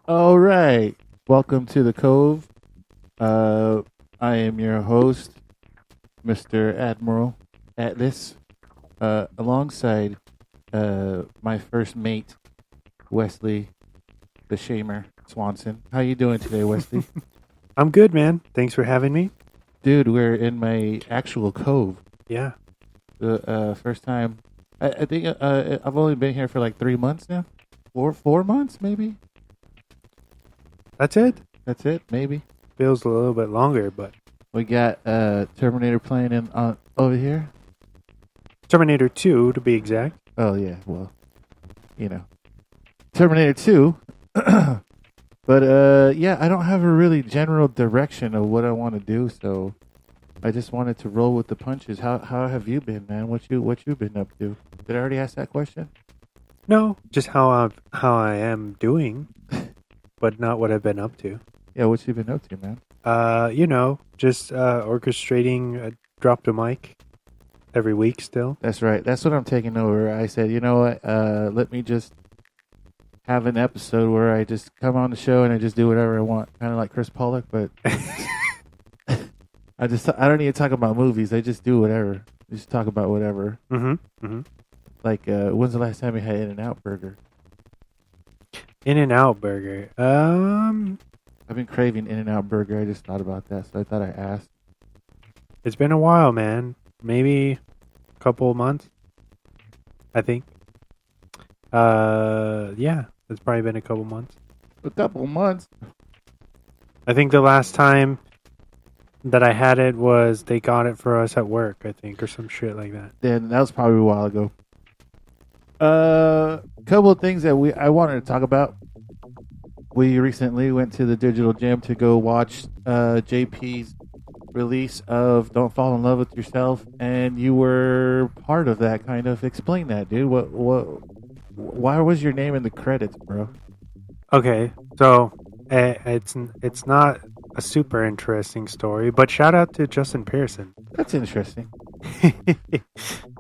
All right. Welcome to the Cove. Uh, I am your host, Mr. Admiral Atlas, alongside my first mate, Wesley the Shamer Swanson. How you doing today, Wesley? I'm good, man. Thanks for having me. Dude, we're in my actual cove. Yeah. The first time. I think I've only been here for like 3 months now. 4 months, maybe. That's it. That's it, maybe. Feels a little bit longer, but We got Terminator playing in over here. Terminator 2 to be exact. Oh yeah, well, Terminator 2. But yeah, I don't have a really general direction of what I want to do, so I just wanted to roll with the punches. How have you been, man? What you been up to? Did I already ask that question? No, just how I am doing, but not what I've been up to. Yeah, what you been up to, man? Just orchestrating a drop to mic every week still. That's right. That's what I'm taking over. I said, you know what? Let me just have an episode where I just come on the show and I just do whatever I want, kind of like Chris Pollock, but I don't need to talk about movies. I just do whatever. I just talk about whatever. Mm-hmm. Mm-hmm. Like, when's the last time you had In-N-Out Burger? In-N-Out Burger. I've been craving In-N-Out Burger. I just thought about that, so I thought I asked. It's been a while, man. Maybe a couple of months, I think. Yeah, it's probably been a couple months. A couple months? I think the last time that I had it was they got it for us at work, I think, or some shit like that. Then that was probably a while ago. Couple of things that I wanted to talk about. We recently went to the digital gym to go watch JP's release of "Don't Fall in Love with Yourself," and you were part of that. Kind of explain that, dude. Why was your name in the credits, bro? Okay, so it's not a super interesting story, but shout out to Justin Pearson. That's interesting.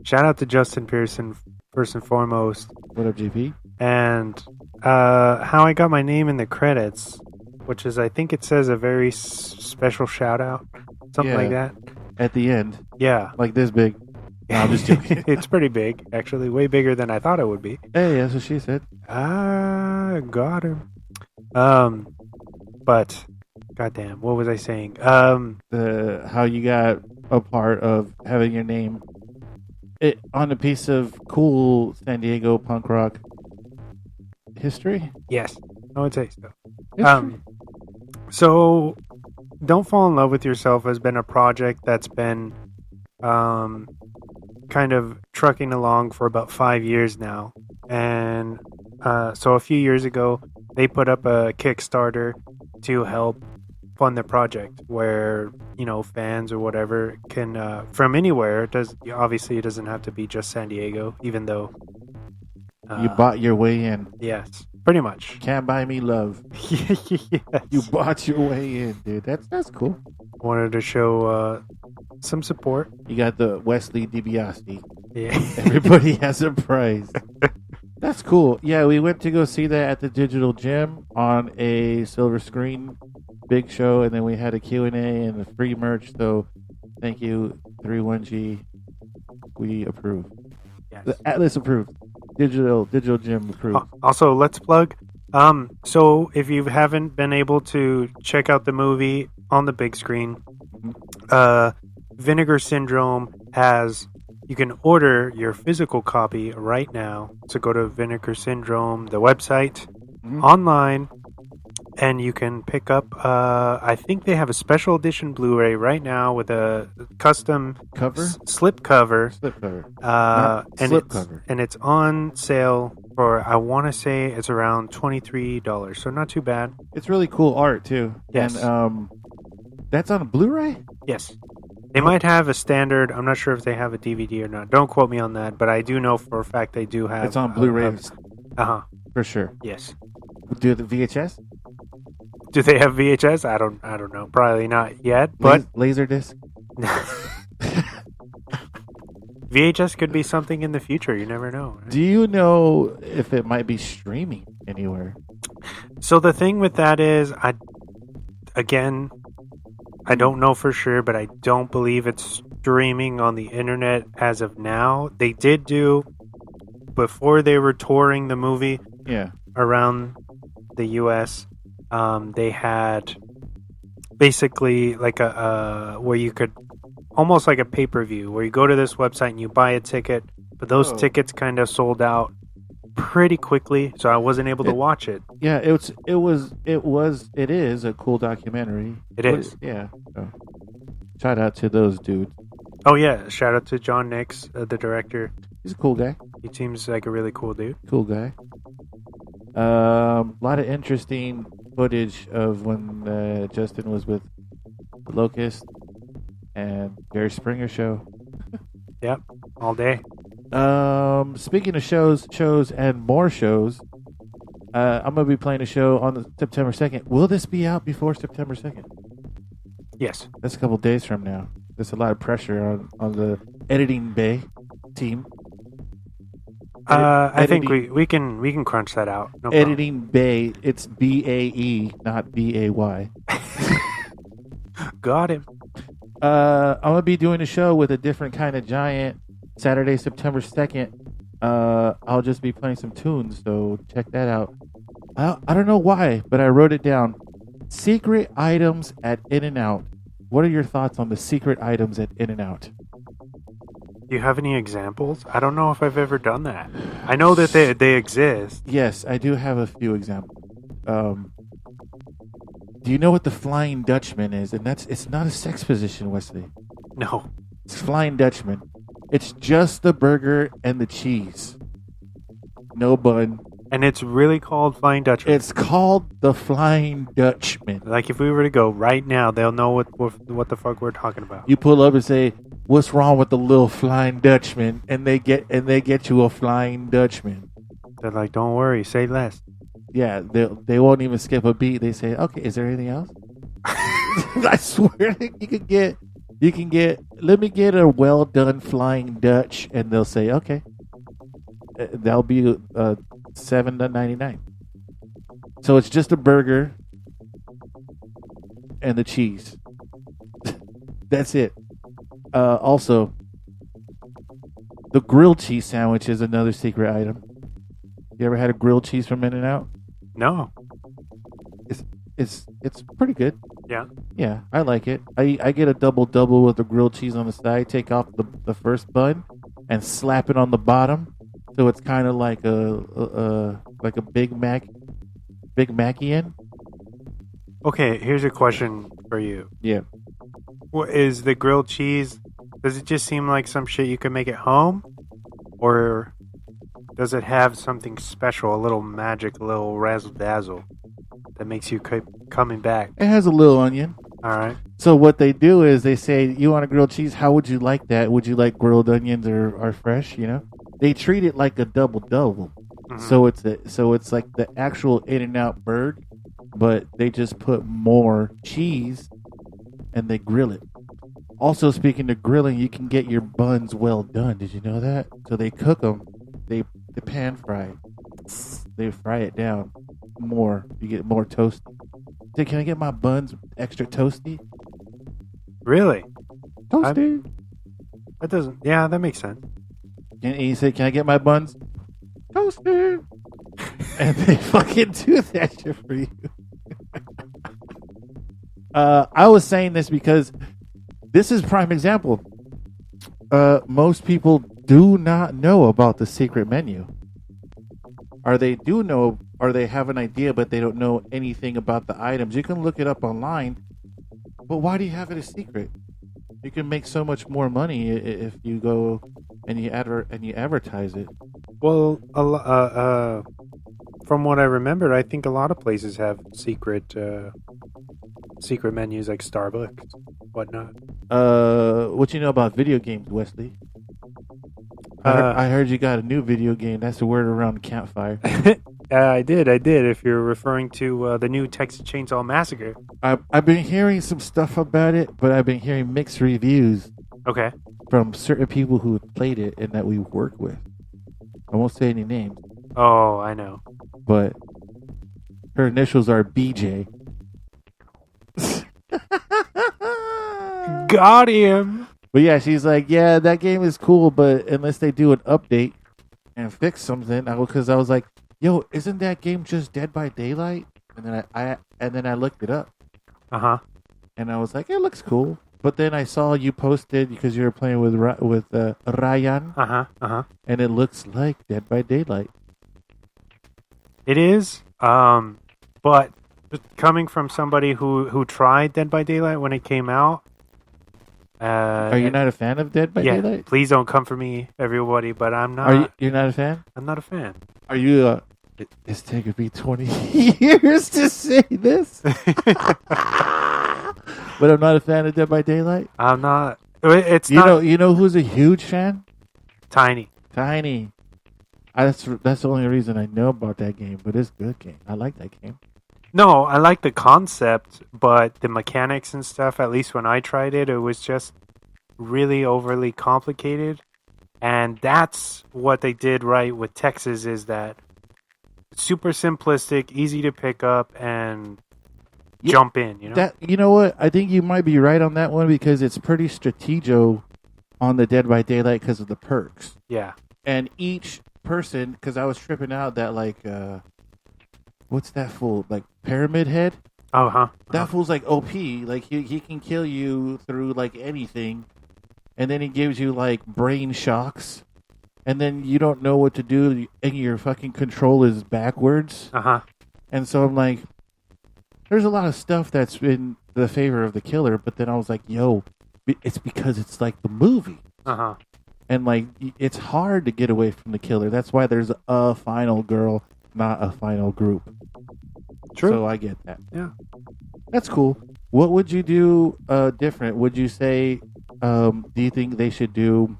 Shout out to Justin Pearson first and foremost. What up, JP? And how I got my name in the credits, which is I think it says a very special shout out, something like that. At the end, Yeah. like this big. No, I'm just joking. It's pretty big, actually, way bigger than I thought it would be. Hey, that's what she said. Ah, got him. But goddamn, what was I saying? How you got a part of having your name on a piece of cool San Diego punk rock history. Yes, I would say so. History? So Don't Fall in Love with Yourself has been a project that's been kind of trucking along for about 5 years now. And so a few years ago, they put up a Kickstarter to help fund the project where, fans or whatever can, from anywhere, it doesn't have to be just San Diego, even though... you bought your way in. Yes, pretty much. Can't buy me love. Yes. You bought your way in, dude. That's cool. Wanted to show some support. You got the Wesley DiBiase. Yeah. Everybody has a prize. That's cool. Yeah, we went to go see that at the digital gym on a silver screen, big show, and then we had a Q&A and a free merch. So thank you, 31G. We approve. Yes. The Atlas approved. Digital gym approved. Also, let's plug. So if you haven't been able to check out the movie on the big screen, Vinegar Syndrome you can order your physical copy right now. So go to Vinegar Syndrome, the website, online, and you can pick up, I think they have a special edition Blu-ray right now with a custom Cover? slip cover. Slip cover. Cover. And it's on sale for, I want to say it's around $23. So not too bad. It's really cool art, too. Yes. And that's on a Blu-ray? Yes. They might have a standard. I'm not sure if they have a DVD or not. Don't quote me on that, but I do know for a fact they do have. It's on Blu-ray. Uh-huh. For sure. Yes. Do the VHS? Do they have VHS? I don't know. Probably not yet, but Laserdisc? VHS could be something in the future. You never know. Right? Do you know if it might be streaming anywhere? So the thing with that is, I don't know for sure, but I don't believe it's streaming on the internet as of now. They did do, before they were touring the movie Yeah. around the U.S., they had basically like where you could, almost like a pay-per-view, where you go to this website and you buy a ticket, but those tickets kind of sold out pretty quickly, so I wasn't able to watch it. Yeah, it is a cool documentary. It is. Yeah. So, shout out to those dudes. Oh yeah, shout out to John Nix, the director. He's a cool guy. He seems like a really cool dude. Cool guy. A lot of interesting footage of when Justin was with the Locust and Jerry Springer show. Yep, all day. Speaking of shows and more shows, I'm gonna be playing a show on September 2nd. Will this be out before September 2nd? Yes. That's a couple days from now. There's a lot of pressure on the editing bay team. I think we can crunch that out. No problem. Editing bay, it's BAE, not BAY. Got him. I'm gonna be doing a show with a different kind of giant Saturday, September 2nd. I'll just be playing some tunes, so check that out. I don't know why, but I wrote it down. Secret items at In-N-Out. What are your thoughts on the secret items at In-N-Out? Do you have any examples? I don't know if I've ever done that. I know that they exist. Yes, I do have a few examples. Do you know what the Flying Dutchman is? And it's not a sex position, Wesley. No. It's Flying Dutchman. It's just the burger and the cheese. No bun. And it's really called Flying Dutchman. It's called the Flying Dutchman. Like if we were to go right now, they'll know what the fuck we're talking about. You pull up and say, "What's wrong with the little Flying Dutchman?" And they get you a Flying Dutchman. They're like, "Don't worry, say less." Yeah, they won't even skip a beat. They say, "Okay, is there anything else?" I swear you can get. Let me get a well done Flying Dutch, and they'll say, "Okay." That'll be $7.99. So it's just a burger and the cheese. That's it. Also, the grilled cheese sandwich is another secret item. You ever had a grilled cheese from In-N-Out? No. It's pretty good. Yeah. Yeah, I like it. I get a double with the grilled cheese on the side. Take off the first bun and slap it on the bottom. So it's kind of like a Big Macian. Okay, here's a question for you. Yeah. What is the grilled cheese? Does it just seem like some shit you can make at home, or does it have something special, a little magic, a little razzle dazzle that makes you keep coming back? It has a little onion. All right. So what they do is they say, "You want a grilled cheese? How would you like that? Would you like grilled onions or fresh? You know." They treat it like a double. Mm-hmm. So it's like the actual In-N-Out bird, but they just put more cheese and they grill it. Also, speaking of grilling, you can get your buns well done. Did you know that? So they cook them. They pan fry. They fry it down more. You get more toasty. Say, can I get my buns extra toasty? Really? Toasty. That doesn't. Yeah, that makes sense. And you say, can I get my buns toasted? And they fucking do that shit for you. I was saying this because this is prime example. Most people do not know about the secret menu. Or they do know, or they have an idea, but they don't know anything about the items. You can look it up online, but why do you have it a secret? You can make so much more money if you go and you advertise it. Well, from what I remember, I think a lot of places have secret menus like Starbucks, whatnot. What you know about video games, Wesley? I heard you got a new video game. That's the word around the campfire. I did. If you're referring to the new Texas Chainsaw Massacre. I've been hearing some stuff about it, but I've been hearing mixed reviews. Okay. From certain people who have played it and that we work with. I won't say any names. Oh, I know. But Her initials are BJ. Got him. But yeah, she's like, yeah, that game is cool, but unless they do an update and fix something, because I was like, yo, isn't that game just Dead by Daylight? And then I looked it up. And I was like, it looks cool. But then I saw you posted because you were playing with Ryan. And it looks like Dead by Daylight. It is. But coming from somebody who tried Dead by Daylight when it came out. Are you not a fan of Dead by Daylight? Please don't come for me, everybody. But I'm not. You're not a fan? I'm not a fan. Are you? It's taken me 20 years to say this. But I'm not a fan of Dead by Daylight. I'm not. It's not. You know who's a huge fan? Tiny. That's the only reason I know about that game. But it's a good game. I like that game. No, I like the concept, but the mechanics and stuff, at least when I tried it, it was just really overly complicated. And that's what they did right with Texas, is that it's super simplistic, easy to pick up, and jump in, you know? You know what? I think you might be right on that one because it's pretty stratego on the Dead by Daylight because of the perks. Yeah. And each person, because I was tripping out that, like, what's that fool? Like, Pyramid Head? That fool's like OP. Like, he can kill you through, like, anything. And then he gives you, like, brain shocks. And then you don't know what to do. And your fucking control is backwards. And so I'm like, there's a lot of stuff that's in the favor of the killer. But then I was like, yo, it's because it's like the movie. And, like, it's hard to get away from the killer. That's why there's a final girl, not a final group. True. So I get that. Yeah. That's cool. What would you do different? Would you say, do you think they should do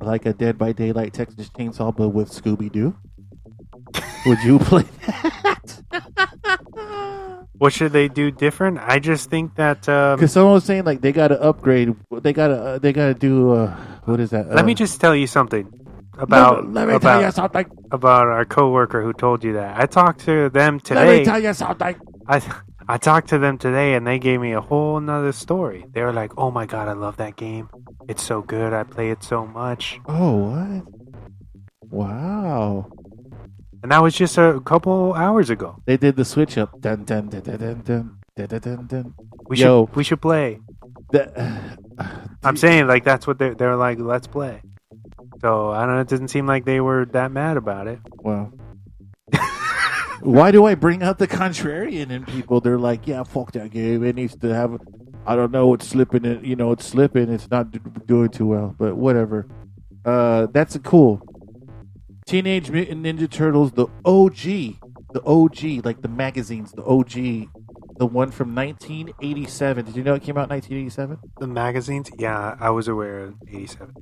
like a Dead by Daylight Texas Chainsaw but with Scooby-Doo? Would you play that? What should they do different? I just think that because someone was saying like they got to upgrade. They got to do what is that? Let me just tell you something about let me tell you something about our coworker who told you that. I talked to them today. Let me tell you something. I talked to them today, and they gave me a whole nother story. They were like, "Oh my god, I love that game. It's so good. I play it so much." Oh, what? Wow. And that was just a couple hours ago. They did the switch up. Dun, dun, dun, dun, dun, dun, dun, dun, dun. We should play. I'm saying, like, that's what they're like, let's play. So, I don't know, it didn't seem like they were that mad about it. Well, why do I bring out the contrarian in people? They're like, yeah, fuck that game. It needs to have, I don't know, it's slipping. It's slipping. It's not doing too well, but whatever. That's cool. Teenage Mutant Ninja Turtles, the OG, like the magazines, the OG, the one from 1987. Did you know it came out in 1987? The magazines? Yeah, I was aware of 87.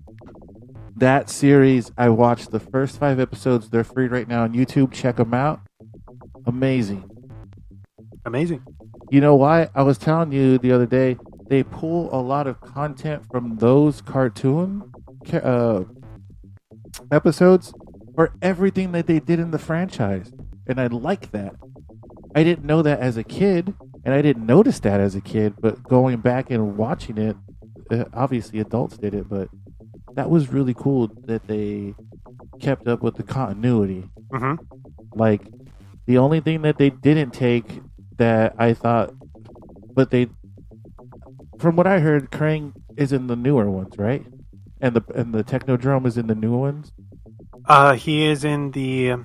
That series, I watched the first 5 episodes. They're free right now on YouTube. Check them out. Amazing. You know why? I was telling you the other day, they pull a lot of content from those cartoon episodes for everything that they did in the franchise. And I like that. I didn't know that as a kid, and I didn't notice that as a kid, but going back and watching it, obviously adults did it, but that was really cool that they kept up with the continuity. Mm-hmm. Like, the only thing that they didn't take that I thought, but they, from what I heard, Krang is in the newer ones, right? And the Technodrome is in the new ones. He is in the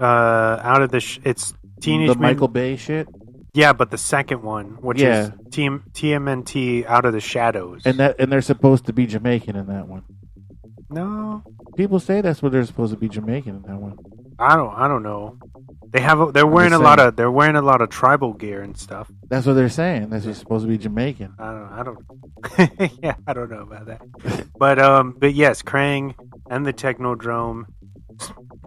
out of the it's Teenage the Michael Bay shit. Yeah, but the second one, which is TMNT, Out of the Shadows, and they're supposed to be Jamaican in that one. No, people say that's what they're supposed to be Jamaican in that one. I don't know. They're wearing a lot of tribal gear and stuff. That's what they're saying. That's just supposed to be Jamaican. I don't. Yeah, I don't know about that. But yes, Krang and the Technodrome.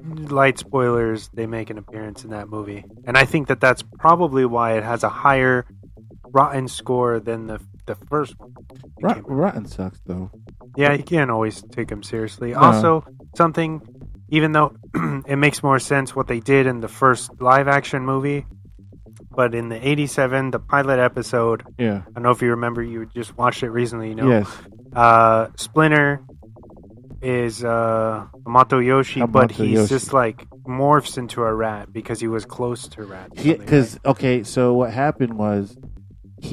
Light spoilers, they make an appearance in that movie, and I think that's probably why it has a higher Rotten score than the first one. Rotten sucks though. Yeah, you can't always take them seriously. Also, something, even though it makes more sense what they did in the first live action movie, but in the 87, the pilot episode, Yeah. I don't know if you remember, you just watched it recently, Yes. Splinter is Amato Yoshi, but he's just like morphs into a rat because he was close to rats. Because okay, so what happened was so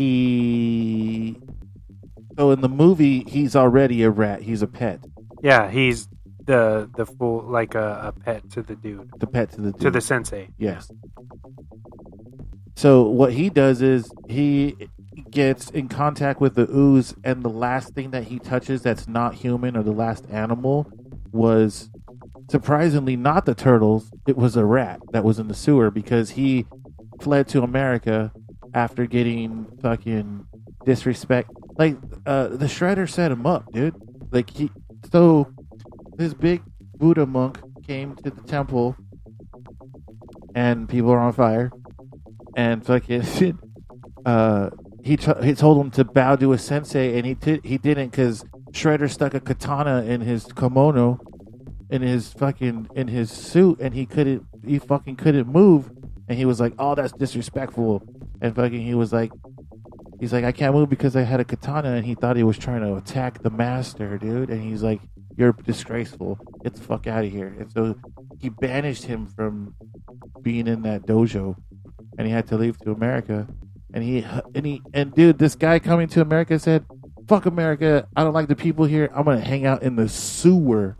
in the movie he's already a rat. He's a pet. Yeah, he's the full like a pet to the dude. The pet to the dude. To the sensei. Yes. So what he does is he gets in contact with the ooze, and the last thing that he touches that's not human, or the last animal, was surprisingly not the turtles. It was a rat that was in the sewer, because he fled to America after getting fucking disrespect. Like the Shredder set him up, dude. Like this big Buddha monk came to the temple, and people are on fire, and fucking he told him to bow to his sensei, and he didn't, because Shredder stuck a katana in his kimono, in his suit, and he fucking couldn't move, and he was like, "Oh, that's disrespectful," and fucking he's like, "I can't move because I had a katana," and he thought he was trying to attack the master, dude, and he's like, "You're disgraceful. Get the fuck out of here." And so he banished him from being in that dojo, and he had to leave to America. And dude, this guy coming to America said, "Fuck America. I don't like the people here. I'm gonna hang out in the sewer.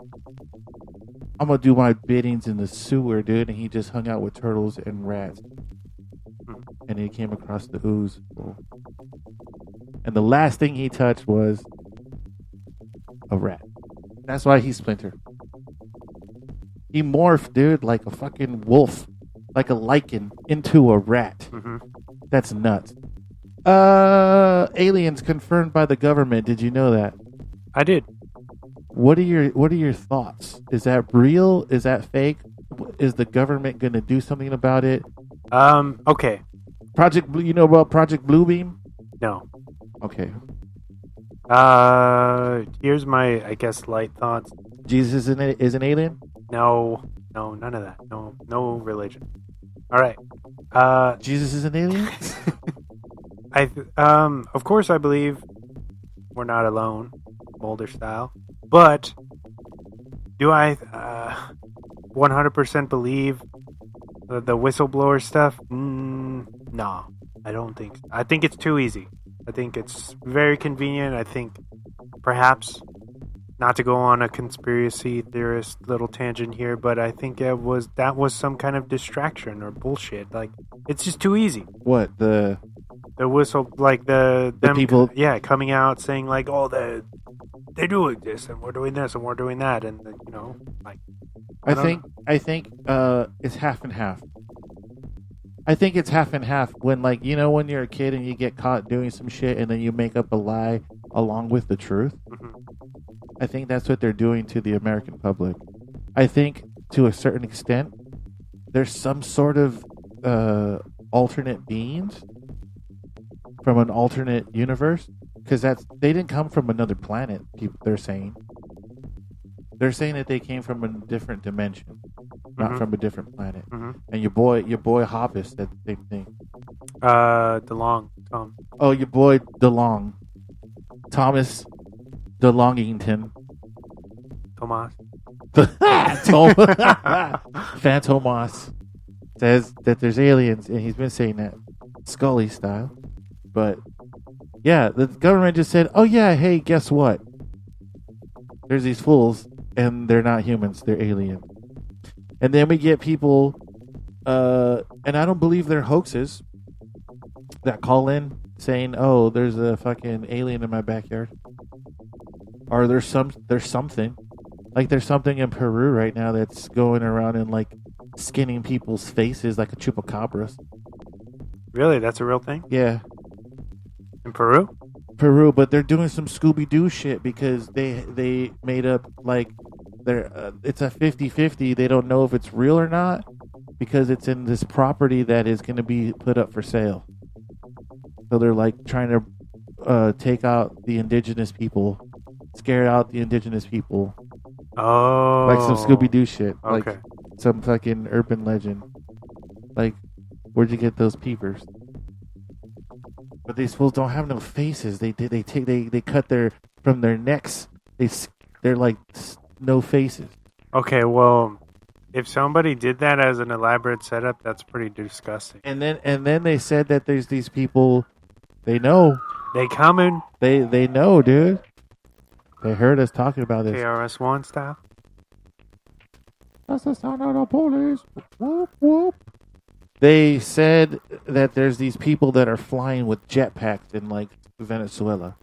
I'm gonna do my biddings in the sewer, dude." And he just hung out with turtles and rats. And he came across the ooze. And the last thing he touched was a rat. That's why he's Splinter. He morphed, dude, like a fucking wolf, like a lichen, into a rat. Mm-hmm. That's nuts. Aliens confirmed by the government. Did you know that? I did. What are your thoughts? Is that real? Is that fake? Is the government going to do something about it? Okay. Project Blue. You know about Project Bluebeam? No. Okay. Here's my, I guess, light thoughts. Jesus is an alien? No, none of that. No religion. All right. Jesus is an alien? Of course, I believe we're not alone, Mulder style. But do I 100% believe the whistleblower stuff? No, I don't think so. I think it's too easy. I think it's very convenient. I think perhaps, not to go on a conspiracy theorist little tangent here, but I think that was some kind of distraction or bullshit. Like, it's just too easy. What, the whistle, like the people? Yeah, coming out saying like, "Oh, they're doing this, and we're doing this, and we're doing that," and like. I think it's half and half. I think it's half and half when, like, when you're a kid and you get caught doing some shit and then you make up a lie along with the truth. Mm-hmm. I think that's what they're doing to the American public. I think to a certain extent there's some sort of alternate beings from an alternate universe, because they didn't come from another planet. They're saying that they came from a different dimension, not from a different planet. Mm-hmm. And your boy Hoppus said the same thing. DeLong, Tom. Oh, your boy DeLong, Thomas DeLongington. Tomas. Phantomas says that there's aliens, and he's been saying that Scully style. But yeah, the government just said, "Oh yeah, hey, guess what? There's these fools, and they're not humans; they're aliens." And then we get people, and I don't believe they're hoaxes, that call in saying, "Oh, there's a fucking alien in my backyard," or there's something. Like, there's something in Peru right now that's going around and, like, skinning people's faces like a chupacabras. Really? That's a real thing? Yeah. In Peru? Peru, but they're doing some Scooby-Doo shit because they made up, like, it's a 50-50. They don't know if it's real or not because it's in this property that is going to be put up for sale. So they're, like, trying to take out the indigenous people, scare out the indigenous people. Oh. Like some Scooby-Doo shit. Okay. Like some fucking urban legend. Like, Where'd you get those peepers? But these fools don't have no faces. They cut from their necks. They're like no faces. Okay, well, if somebody did that as an elaborate setup, that's pretty disgusting. And then they said that there's these people. They know. They coming. They know, dude. They heard us talking about this. KRS-One style. That's the sound of the police. Whoop, whoop. They said that there's these people that are flying with jetpacks in like Venezuela.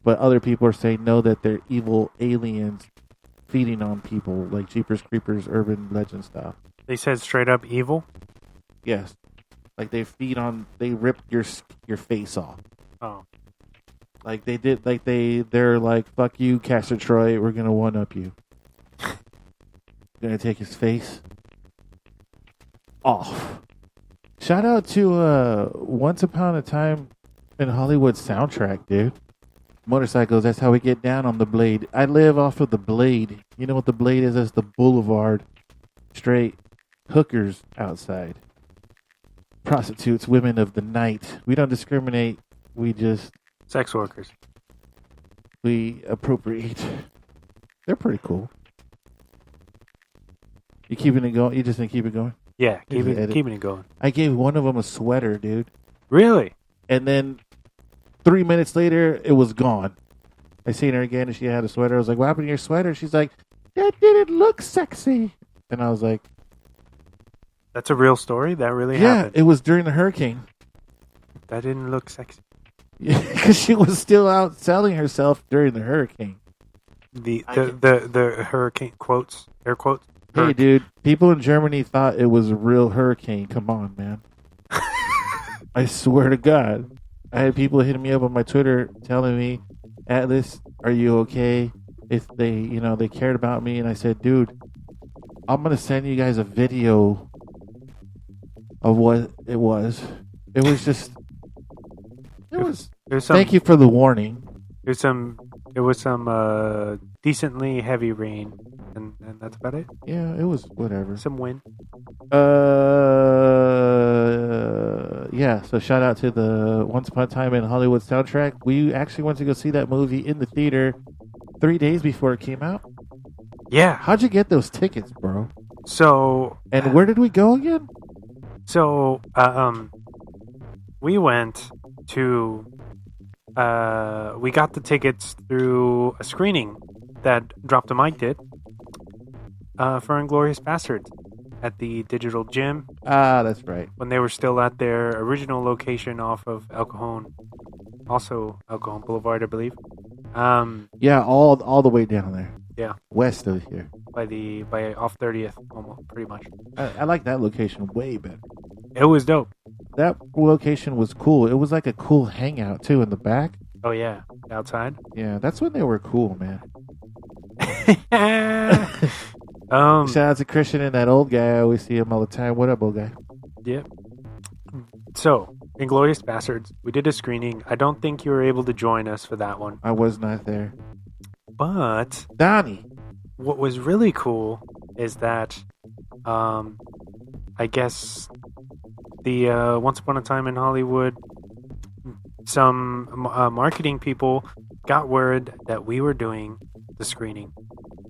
But other people are saying no, that they're evil aliens feeding on people, like Jeepers Creepers urban legend style. They said straight up evil? Yes. Like they rip your face off. Oh. Like they did, like they're like, fuck you, Castor Troy, we're gonna one up you. Gonna take his face off. Shout out to Once Upon a Time in Hollywood soundtrack, dude. Motorcycles, that's how we get down on the Blade. I live off of the Blade. You know what the Blade is? That's the boulevard. Straight hookers outside. Prostitutes, women of the night. We don't discriminate. We just... Sex workers. We appropriate. They're pretty cool. You keeping it going? You just gonna keep it going? Yeah, keeping it going. I gave one of them a sweater, dude. Really? And then 3 minutes later, it was gone. I seen her again, and she had a sweater. I was like, what happened to your sweater? She's like, that didn't look sexy. And I was like... That's a real story? That really happened? Yeah, it was during the hurricane. That didn't look sexy. Yeah, because she was still out selling herself during the hurricane. The hurricane quotes, air quotes. Hey, dude, people in Germany thought it was a real hurricane. Come on, man. I swear to God. I had people hitting me up on my Twitter telling me, Atlas, are you okay? If they cared about me. And I said, dude, I'm going to send you guys a video of what it was. It was just... Thank you for the warning. There was some decently heavy rain, and that's about it. Yeah, it was whatever. Some wind. Yeah. So shout out to the Once Upon a Time in Hollywood soundtrack. We actually went to go see that movie in the theater 3 days before it came out. Yeah. How'd you get those tickets, bro? And where did we go again? So, we went to, we got the tickets through a screening that Drop the Mic did for Inglourious Basterds at the Digital Gym. Ah, that's right. When they were still at their original location off of El Cajon, also El Cajon Boulevard, I believe. Yeah, all the way down there. Yeah, west of here. By off 30th, almost pretty much. I like that location way better. It was dope. That location was cool. It was like a cool hangout too in the back. Oh yeah, outside. Yeah, that's when they were cool, man. Shout out to Christian and that old guy. I always see him all the time. What up, old guy? Yep. So, Inglourious Basterds, we did a screening. I don't think you were able to join us for that one. I was not there. But Donnie, what was really cool is that, I guess the Once Upon a Time in Hollywood, some marketing people got word that we were doing the screening.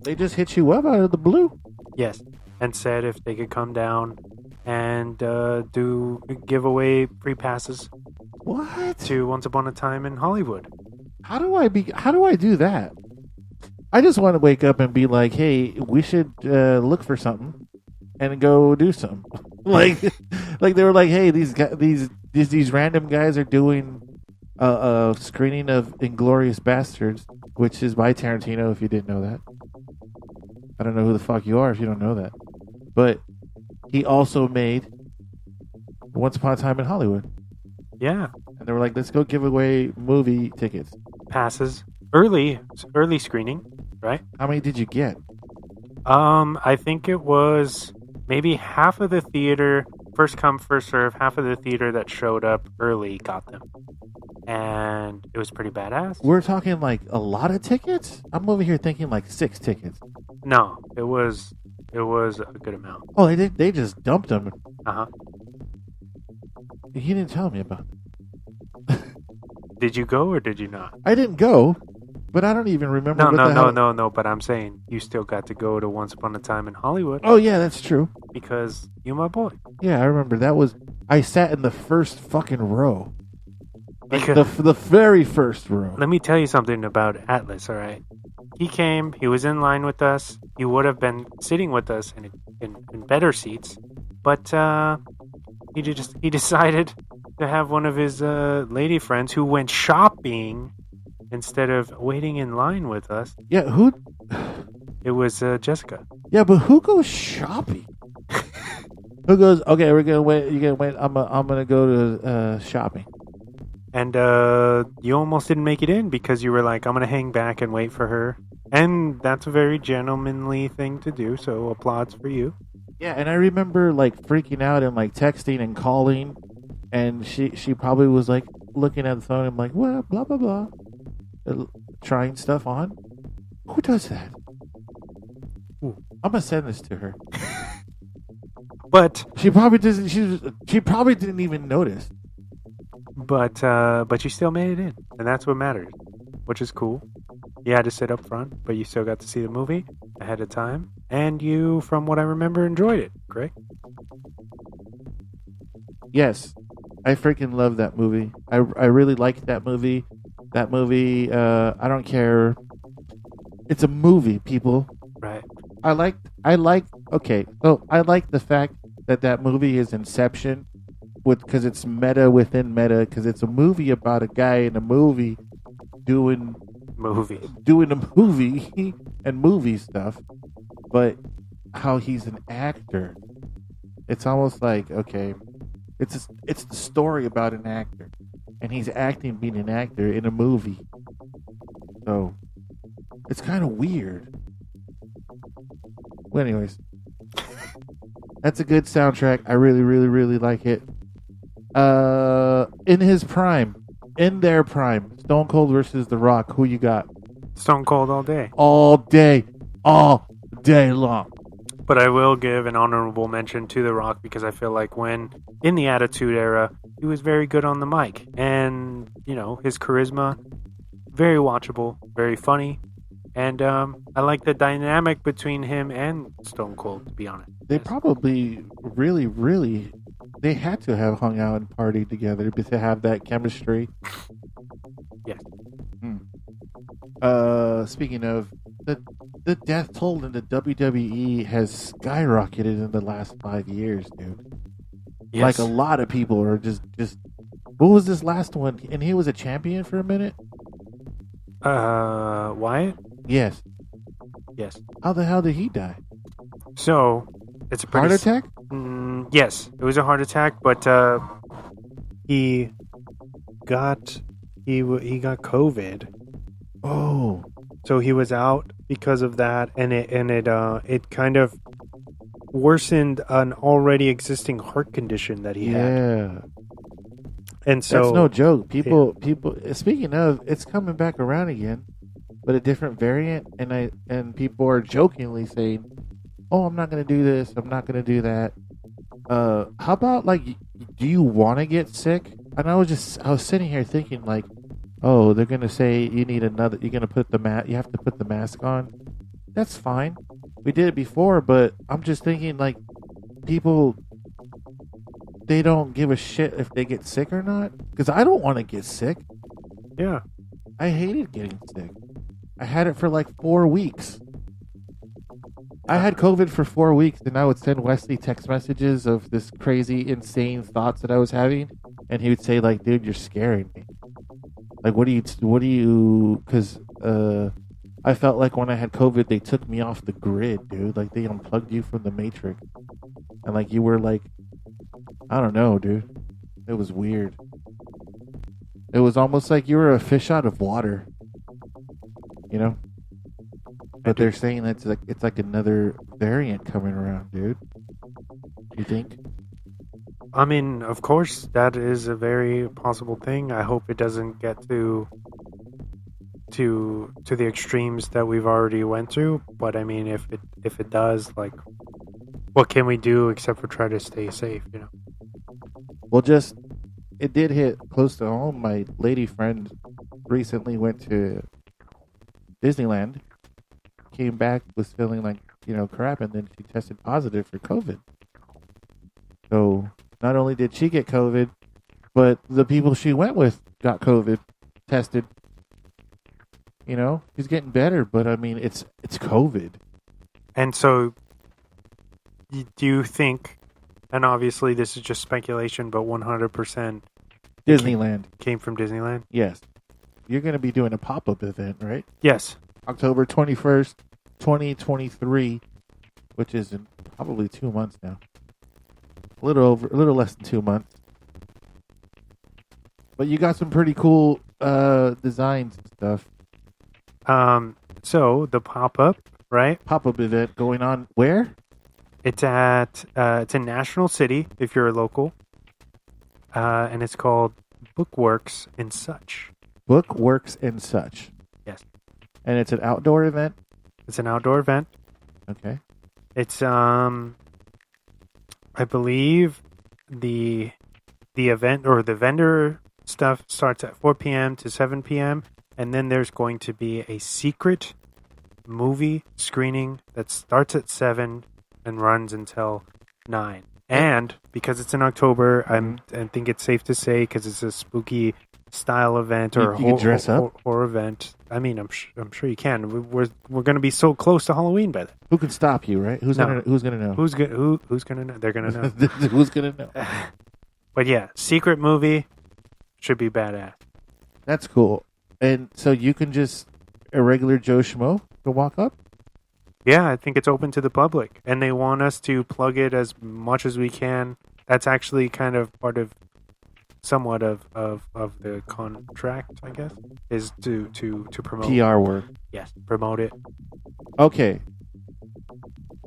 They just hit you up out of the blue. Yes, and said if they could come down and give away free passes. What? To Once Upon a Time in Hollywood. How do I do that? I just want to wake up and be like, hey, we should look for something and go do something. like they were like, hey, these random guys are doing a screening of Inglourious Basterds, which is by Tarantino, if you didn't know that. I don't know who the fuck you are if you don't know that. But he also made Once Upon a Time in Hollywood. Yeah. And they were like, let's go give away movie tickets. Passes. Early screening, right? How many did you get? I think it was maybe half of the theater, first come, first serve, half of the theater that showed up early got them. And it was pretty badass. We're talking like a lot of tickets? I'm over here thinking like 6 tickets. No, it was a good amount. Oh, they just dumped them. Uh-huh. He didn't tell me about it. Did you go or did you not? I didn't go, but I don't even remember No, what no, the no, hell. no, no. But I'm saying you still got to go to Once Upon a Time in Hollywood Oh yeah, that's true. because you my boy. Yeah, I remember that was. I sat in the first fucking row, like Because the very first row. let me tell you something about Atlas. All right, he came. He was in line with us. He would have been sitting with us in better seats, but he decided to have one of his lady friends who went shopping instead of waiting in line with us. Yeah, who? It was Jessica. Yeah, but who goes shopping? Who goes? Okay, we're gonna wait. You gonna wait? I'm gonna go to shopping. And you almost didn't make it in because you were like, I'm going to hang back and wait for her. And that's a very gentlemanly thing to do, so applause for you. Yeah, and I remember like freaking out and like texting and calling, and she probably was like looking at the phone and like, what, blah blah blah, trying stuff on. Who does that? Ooh. I'm gonna send this to her. But She probably doesn't. She probably didn't even notice. but you still made it in, and that's what matters, which is cool. You had to sit up front, but you still got to see the movie ahead of time, and you, from what I remember, enjoyed it. Correct? Yes, I freaking love that movie. I really liked that movie. That movie. I don't care. It's a movie, people. Right. I like. Okay. So I like the fact that movie is Inception, because it's meta within meta. Because it's a movie about a guy in a movie doing a movie and movie stuff, but how he's an actor. It's almost like, okay, it's the story about an actor, and he's acting being an actor in a movie. So it's kind of weird. Well, anyways, that's a good soundtrack. I really, really, really like it. In his prime, in their prime, Stone Cold versus The Rock. Who you got? Stone Cold all day. All day long. But I will give an honorable mention to The Rock because I feel like when in the Attitude Era, he was very good on the mic. And, you know, his charisma, very watchable, very funny. And I like the dynamic between him and Stone Cold, to be honest. They probably really, really, they had to have hung out and partied together to have that chemistry. Yes. Speaking of, the death toll in the WWE has skyrocketed in the last 5 years, dude. Yes. Like a lot of people are just. What was this last one? And he was a champion for a minute. Wyatt? Yes. Yes. How the hell did he die? So, it's a pretty... Heart attack? Yes, it was a heart attack, but he got COVID. Oh. So he was out because of that, and it kind of worsened an already existing heart condition that he had. Yeah. And so that's no joke. People. Speaking of, it's coming back around again, but a different variant, and people are jokingly saying, "Oh, I'm not going to do this. I'm not going to do that." How about, like, do you want to get sick? And I was sitting here thinking, like, oh, they're going to say you need another. You're going to put you have to put the mask on. That's fine. We did it before, but I'm just thinking, like, people, they don't give a shit if they get sick or not. Because I don't want to get sick. Yeah. I hated getting sick. I had it for like 4 weeks. I had COVID for 4 weeks, and I would send Wesley text messages of this crazy, insane thoughts that I was having, and he would say, like, dude, you're scaring me. Like, what do you, because I felt like when I had COVID, they took me off the grid, dude. Like, they unplugged you from the matrix. And, like, you were like, I don't know, dude. It was weird. It was almost like you were a fish out of water. You know? But they're saying that it's like another variant coming around, dude. You think? I mean, of course, that is a very possible thing. I hope it doesn't get to the extremes that we've already went through. But I mean, if it does, like, what can we do except for try to stay safe? You know. Well, just it did hit close to home. My lady friend recently went to Disneyland, came back, was feeling like, crap, and then she tested positive for COVID. So not only did she get COVID, but the people she went with got COVID, tested. He's getting better, but I mean, it's COVID. And so, do you think, and obviously this is just speculation, but 100% Disneyland came from Disneyland? Yes. You're going to be doing a pop-up event, right? Yes. October 21st, 2023, which is in probably 2 months now. A little less than 2 months. But you got some pretty cool designs and stuff. So the pop-up, right? Pop-up event going on where? It's in National City, if you're a local. And it's called Bookworks and Such. Bookworks and Such. Yes. And it's an outdoor event? It's an outdoor event. Okay. It's, I believe the event or the vendor stuff starts at 4 p.m. to 7 p.m. And then there's going to be a secret movie screening that starts at 7 and runs until 9. And because it's in October, I think it's safe to say, because it's a spooky style event or you can dress up? Horror event. I mean, I'm sure you can. We're going to be so close to Halloween by then. Who can stop you, right? Who's gonna know? Who's going to know? They're going to know. Who's gonna know? But yeah, secret movie should be badass. That's cool. And so you can just, a regular Joe Schmo, go walk up? Yeah, I think it's open to the public. And they want us to plug it as much as we can. That's actually kind of part of, somewhat of the contract, I guess, is to promote. PR work. Yes, promote it. Okay.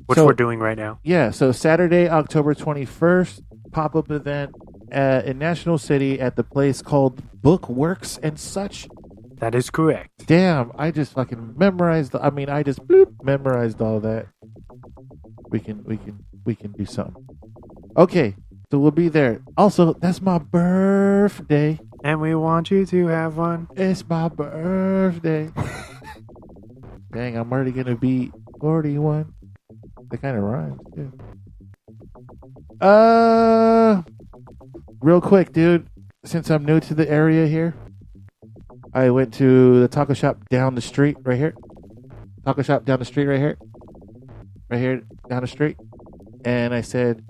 Which we're doing right now. Yeah, so Saturday, October 21st, pop-up event in National City at the place called Bookworks and Such. That is correct. Damn, I just fucking memorized. Memorized all that. We can do something. Okay, so we'll be there. Also, that's my birthday. And we want you to have one. It's my birthday. Dang, I'm already gonna be 41. That kind of rhymes, too. Real quick, dude. Since I'm new to the area here, I went to the taco shop down the street right here. Taco shop down the street right here. Right here down the street. And I said,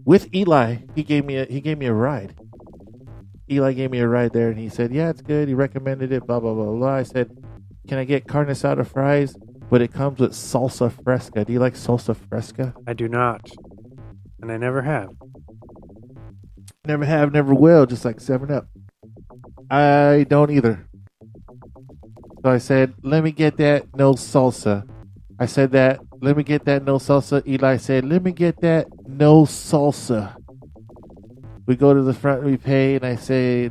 with Eli, he gave me a ride. Eli gave me a ride there, and he said, yeah, it's good. He recommended it, blah, blah, blah, blah. I said, can I get carne asada fries? But it comes with salsa fresca. Do you like salsa fresca? I do not. And I never have. Never have, never will, just like 7-Up. I don't either. So I said, let me get that no salsa. I said that, let me get that no salsa. Eli said, let me get that no salsa. We go to the front, we pay, and they say,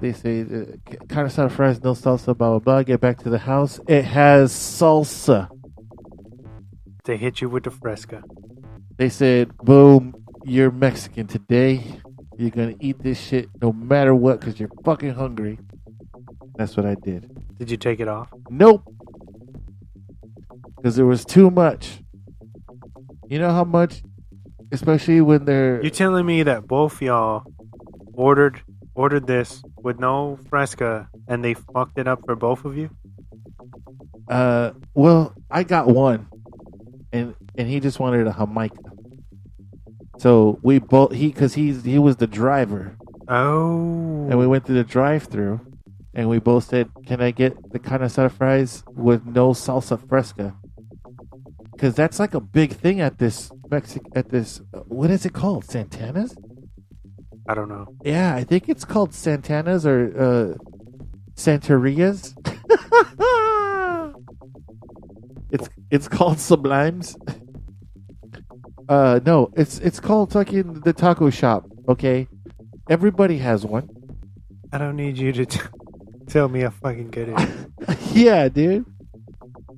kind of sound fries, no salsa, blah, blah, blah. Get back to the house. It has salsa. They hit you with the fresca. They said, boom, you're Mexican today. You're going to eat this shit no matter what because you're fucking hungry. That's what I did. Did you take it off? Nope. Because there was too much. You know how much? Especially when they're... You telling me that both y'all ordered this with no fresca and they fucked it up for both of you? Well, I got one. And he just wanted a Jamaica. So we both... Because he was the driver. Oh. And we went through the drive-thru. And we both said, can I get the carne asada fries with no salsa fresca? Because that's like a big thing at this what is it called? Santana's? I don't know. Yeah, I think it's called Santana's or Santeria's. It's called Sublimes. No, it's called fucking the taco shop. Okay, everybody has one. I don't need you to tell me how fucking good it is. Yeah, dude.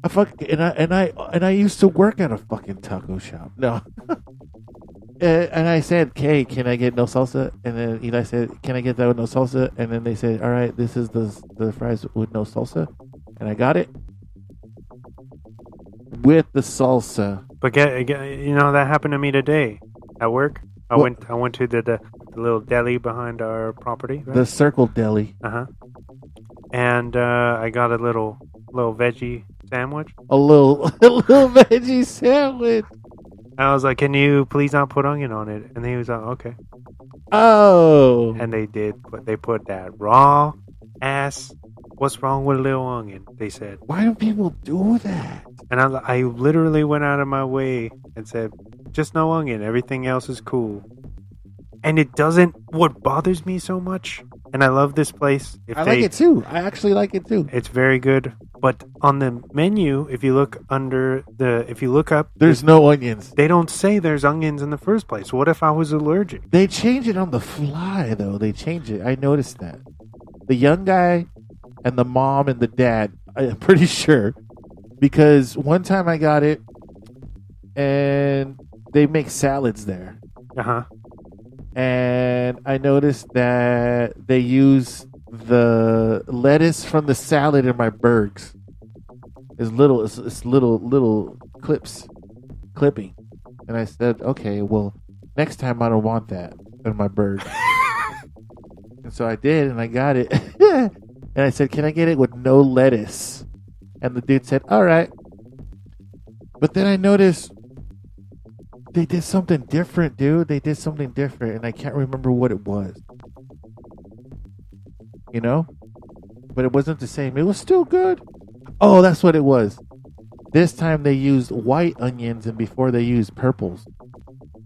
I used to work at a fucking taco shop. No. And I said, "Okay, can I get no salsa?" And then Eli said, "Can I get that with no salsa?" And then they said, "All right, this is the fries with no salsa," and I got it with the salsa. But that happened to me today at work. I went to the little deli behind our property. Right? The Circle Deli. And I got a little veggie sandwich. A little veggie sandwich. And I was like, "Can you please not put onion on it?" And he was like, "Okay." Oh. And they did, but they put that raw ass. What's wrong with a little onion? They said. Why do people do that? And I literally went out of my way and said, "Just no onion. Everything else is cool." And it doesn't. What bothers me so much, and I love this place. Like it too. I actually like it too. It's very good. But on the menu, if you look up, there's no onions. They don't say there's onions in the first place. What if I was allergic? They change it on the fly, though. They change it. I noticed that. The young guy and the mom and the dad, I'm pretty sure. Because one time I got it, and they make salads there. And I noticed that they use the lettuce from the salad in my burgers. It's little clipping. And I said, okay, well, next time I don't want that in my burger. And so I did, and I got it. And I said, can I get it with no lettuce? And the dude said, all right. But then I noticed they did something different, dude. They did something different, and I can't remember what it was. You know? But it wasn't the same. It was still good. Oh, that's what it was. This time they used white onions, and before they used purples.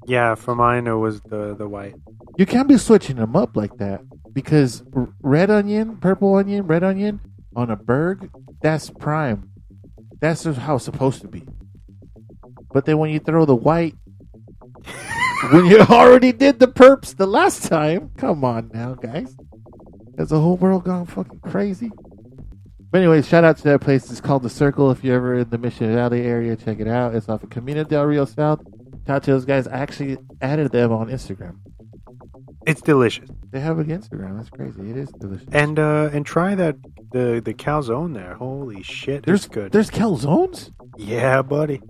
Yeah, for mine it was the white. You can't be switching them up like that. Because red onion, purple onion, red onion on a burger, that's prime. That's just how it's supposed to be. But then when you throw the white, when you already did the perps the last time, come on now, guys. Has the whole world gone fucking crazy? But anyway, shout out to that place. It's called The Circle. If you're ever in the Mission Valley area, check it out. It's off of Camino del Rio South. Shout out to those guys. I actually added them on Instagram. It's delicious. They have an Instagram. That's crazy. It is delicious. And try that the calzone there. Holy shit, it's good. There's calzones? Yeah, buddy.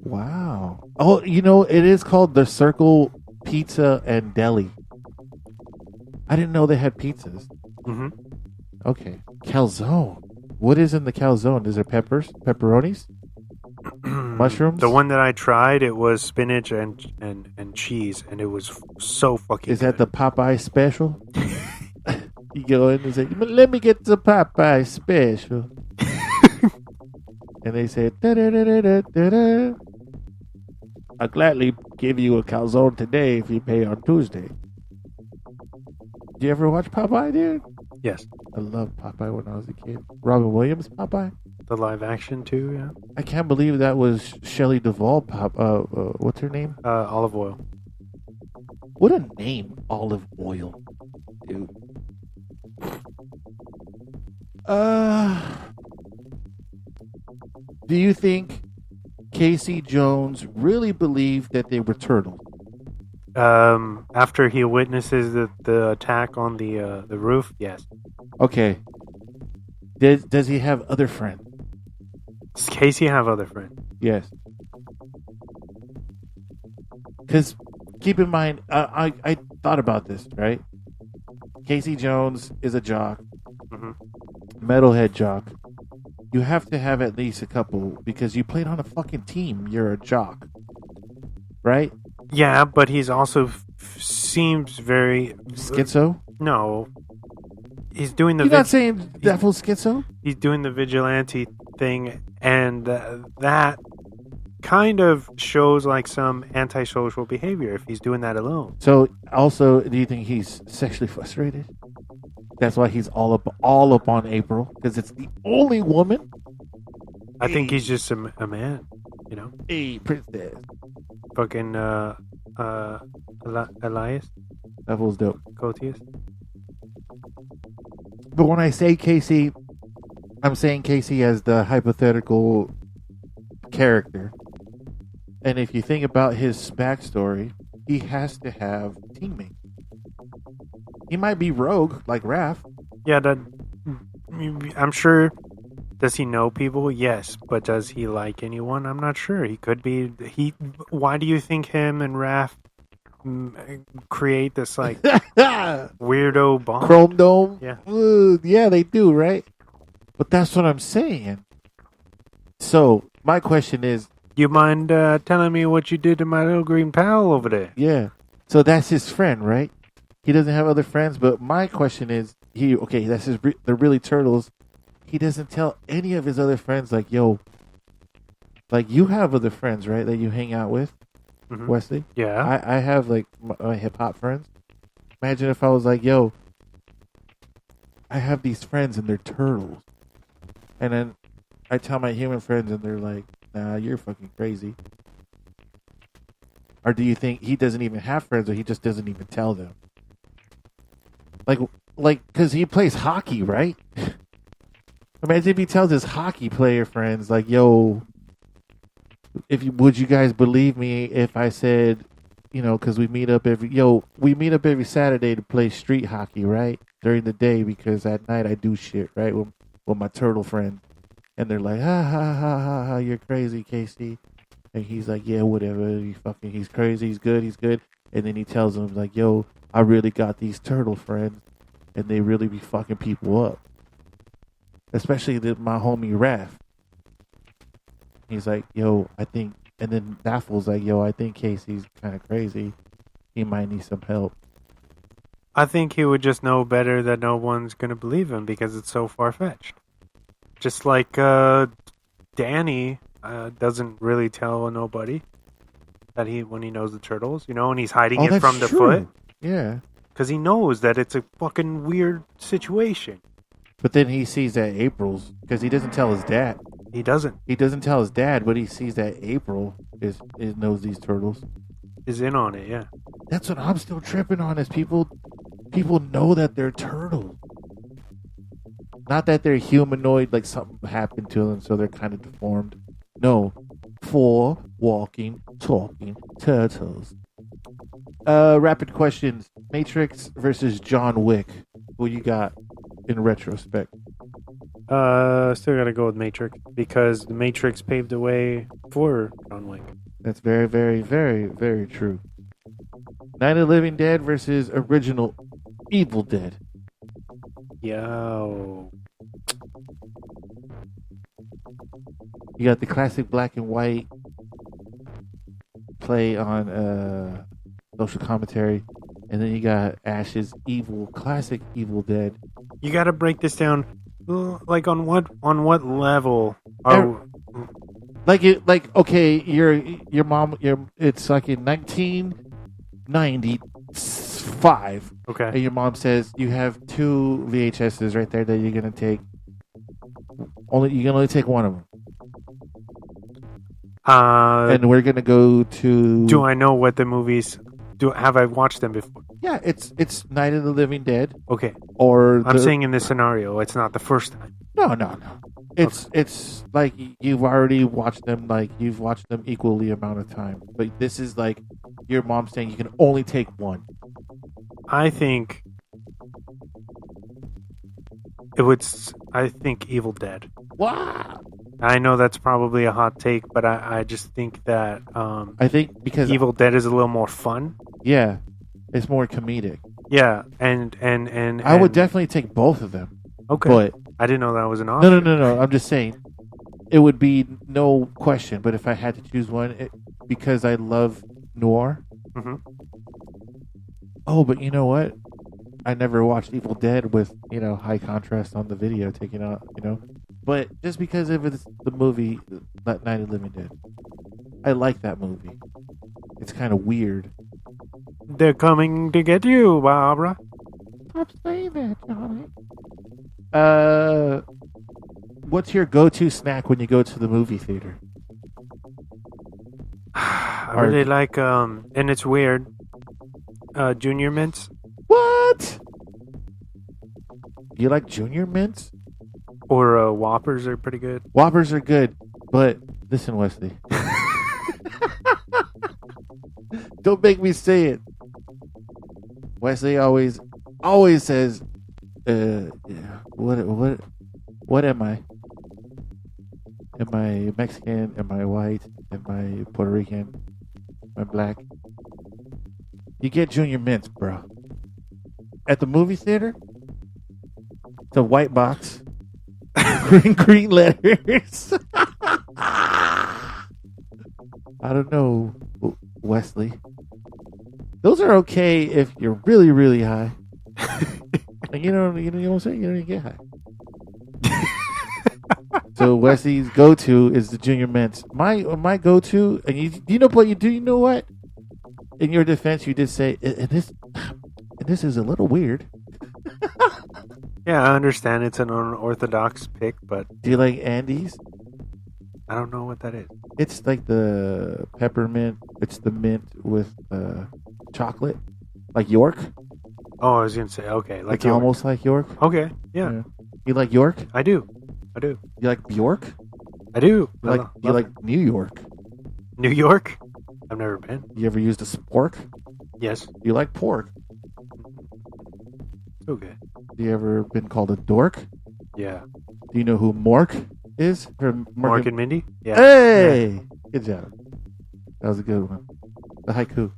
Wow. Oh, you know, it is called The Circle Pizza and Deli. I didn't know they had pizzas. Mm-hmm. Okay. Calzone. What is in the calzone? Is there peppers? Pepperonis? Mushrooms? The one that I tried, it was spinach and cheese, and it was so fucking Is that the Popeye special? You go in and say, let me get the Popeye special. And they say, da-da-da-da-da-da. I'll gladly give you a calzone today if you pay on Tuesday. Did you ever watch Popeye, dude? Yes. I loved Popeye when I was a kid. Robin Williams Popeye? The live action too, yeah. I can't believe that was Shelley Duvall what's her name? Olive Oil. What a name, Olive Oil, dude. Do you think Casey Jones really believed that they were turtles? After he witnesses the attack on the roof, yes. Okay. Does he have other friends? Does Casey have other friends? Yes. Because keep in mind, I thought about this, right? Casey Jones is a jock, metalhead jock. You have to have at least a couple because you played on a fucking team. You're a jock, right? Yeah, but he's also seems very schizo. No, he's doing the. You're not saying Devil schizo. He's doing the vigilante thing, and that kind of shows like some antisocial behavior if he's doing that alone. So, also, do you think he's sexually frustrated? That's why he's all up on April because it's the only woman. I think he's just a man, you know. Hey, princess. Fucking Elias. That was dope. Cotius. But when I say Casey, I'm saying Casey as the hypothetical character. And if you think about his backstory, he has to have teammates. He might be rogue like Raph. Yeah, I'm sure. Does he know people? Yes, but does he like anyone? I'm not sure. He could be. Why do you think him and Raph create this like weirdo bond? Chrome Dome? Yeah. Yeah, they do, right? But that's what I'm saying. So, my question is... You mind telling me what you did to my little green pal over there? Yeah. So, that's his friend, right? He doesn't have other friends, but my question is... that's his... They're really turtles. He doesn't tell any of his other friends, like, yo... Like, you have other friends, right? That you hang out with, Wesley? Yeah. I have, like, my hip-hop friends. Imagine if I was like, yo... I have these friends and they're turtles. And then I tell my human friends and they're like, nah, you're fucking crazy. Or do you think he doesn't even have friends or he just doesn't even tell them? Like, because he plays hockey, right? Imagine if he tells his hockey player friends, like, yo, would you guys believe me if I said, because we meet up every Saturday to play street hockey, right? During the day, because at night I do shit, right? With my turtle friend. And they're like, ha, ha, ha, ha, ha, you're crazy, Casey. And he's like, yeah, whatever. He's crazy, he's good. And then he tells them, like, yo, I really got these turtle friends. And they really be fucking people up. Especially my homie Raph. He's like, yo, I think... And then Daffle's like, yo, I think Casey's kind of crazy. He might need some help. I think he would just know better that no one's going to believe him because it's so far-fetched. Just like Danny doesn't really tell nobody that when he knows the turtles, and he's hiding it from the foot. Yeah. Because he knows that it's a fucking weird situation. But then he sees that April's, because he doesn't tell his dad. He doesn't. He doesn't tell his dad, but he sees that April knows these turtles. Is in on it, yeah. That's what I'm still tripping on is people know that they're turtles. Not that they're humanoid, like something happened to them, so they're kind of deformed. No. 4 walking, talking turtles. Rapid questions. Matrix versus John Wick. Who you got in retrospect? Still gotta go with Matrix because the Matrix paved the way for John Wick. That's very, very, very, very true. Night of the Living Dead versus original Evil Dead. Yo. You got the classic black and white play on social commentary, and then you got Ash's classic Evil Dead. You gotta break this down. Like on what level? Okay, your mom. It's like in 1995. Okay, and your mom says you have 2 VHSs right there that you're gonna take. You can only take one of them. And we're gonna go to. Do I know what the movies? Have I watched them before? Yeah, it's Night of the Living Dead. Okay. Or I'm saying in this scenario, it's not the first time. No. It's like you've already watched them. Like you've watched them equally amount of time. But this is like your mom saying you can only take one. I think Evil Dead. Wow. I know that's probably a hot take, but I just think that I think because Evil Dead is a little more fun. Yeah, it's more comedic. Yeah, and I would definitely take both of them. Okay, but I didn't know that was an option. No. I'm just saying it would be no question. But if I had to choose one, because I love noir. Mm-hmm. Oh, but you know what? I never watched Evil Dead with high contrast on the video taken out. But just because of the movie, Night of the Living Dead, I like that movie. It's kind of weird. They're coming to get you, Barbara. Stop saying that, Johnny. What's your go-to snack when you go to the movie theater? I really like, and it's weird, Junior Mints. What? You like Junior Mints? Or Whoppers are pretty good. Whoppers are good, but listen, Wesley. Don't make me say it. Wesley always says, yeah, what am I? Am I Mexican? Am I white? Am I Puerto Rican? Am I black? You get Junior Mints, bro. At the movie theater, it's a white box, green letters. I don't know, Wesley. Those are okay if you're really, really high. And you know what I'm saying? You don't even get high. So Wesley's go-to is the Junior Mints. My go-to, and you know what you do? You know what? In your defense, you did say, and this is a little weird. Yeah, I understand it's an unorthodox pick, but Do you like Andes? I don't know what that is. It's like the peppermint. It's the mint with chocolate, like York. Oh, I was gonna say okay, like It's almost like York. okay, yeah. You like York? I do. You like Bjork? I do. You like New York? New York? I've never been. You ever used a spork? Yes. You like pork? Okay. You ever been called a dork? Yeah. Do you know who Mork is? From Mark and Mindy? Yeah. Hey! Yeah. Good job. That was a good one. The haiku.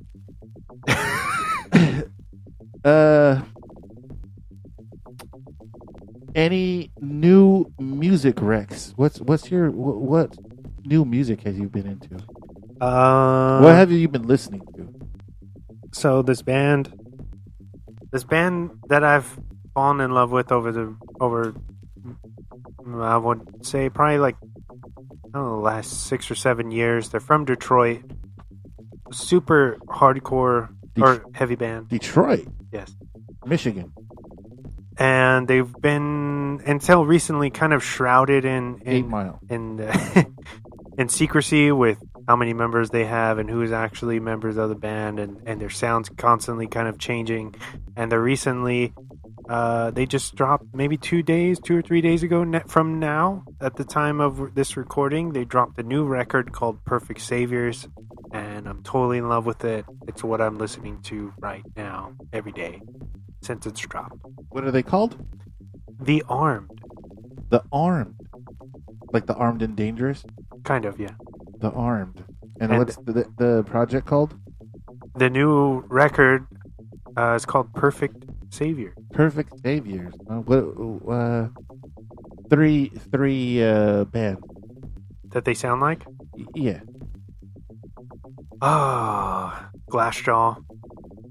Any new music, Rex? What's your what new music have you been into? What have you been listening to? So this band that I've fallen in love with over I would say probably like I don't know, the last 6 or 7 years. They're from Detroit. Super hardcore or heavy band. Detroit. Yes. Michigan. And they've been until recently kind of shrouded in 8 Mile. in secrecy with how many members they have and who is actually members of the band, and their sounds constantly kind of changing. And they're recently they just dropped maybe 2 or 3 days ago from now at the time of this recording. They dropped a new record called Perfect Saviors, and I'm totally in love with it. It's what I'm listening to right now every day since it's dropped. What are they called? The Armed. The Armed. Like the Armed and Dangerous? Kind of, yeah. The Armed. And what's the project called? The new record is called Perfect Savior. Perfect Saviors. Three band. That they sound like? Yeah. Ah, Glassjaw.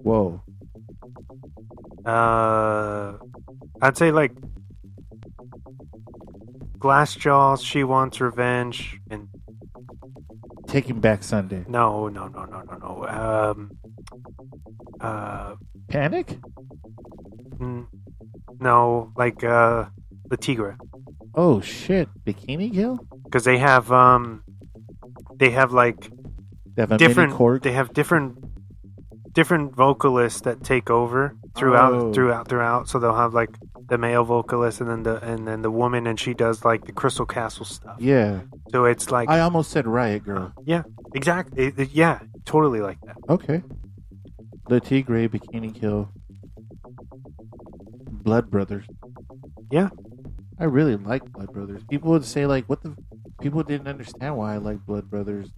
Whoa. I'd say like Glassjaw, She Wants Revenge, and Taking Back Sunday. no. Panic? No, like the Tigre, Oh shit! Bikini Kill? because they have like They have a mini different chord. they have different vocalists that take over throughout. So they'll have like the male vocalist and then the woman, and she does like the Crystal Castle stuff. Yeah. So it's like I almost said Riot Girl. yeah, exactly. Yeah, totally like that. Okay. The Tigre, Bikini Kill, Blood Brothers. Yeah. I really like Blood Brothers. People would say like, "What the?" People didn't understand why I like Blood Brothers,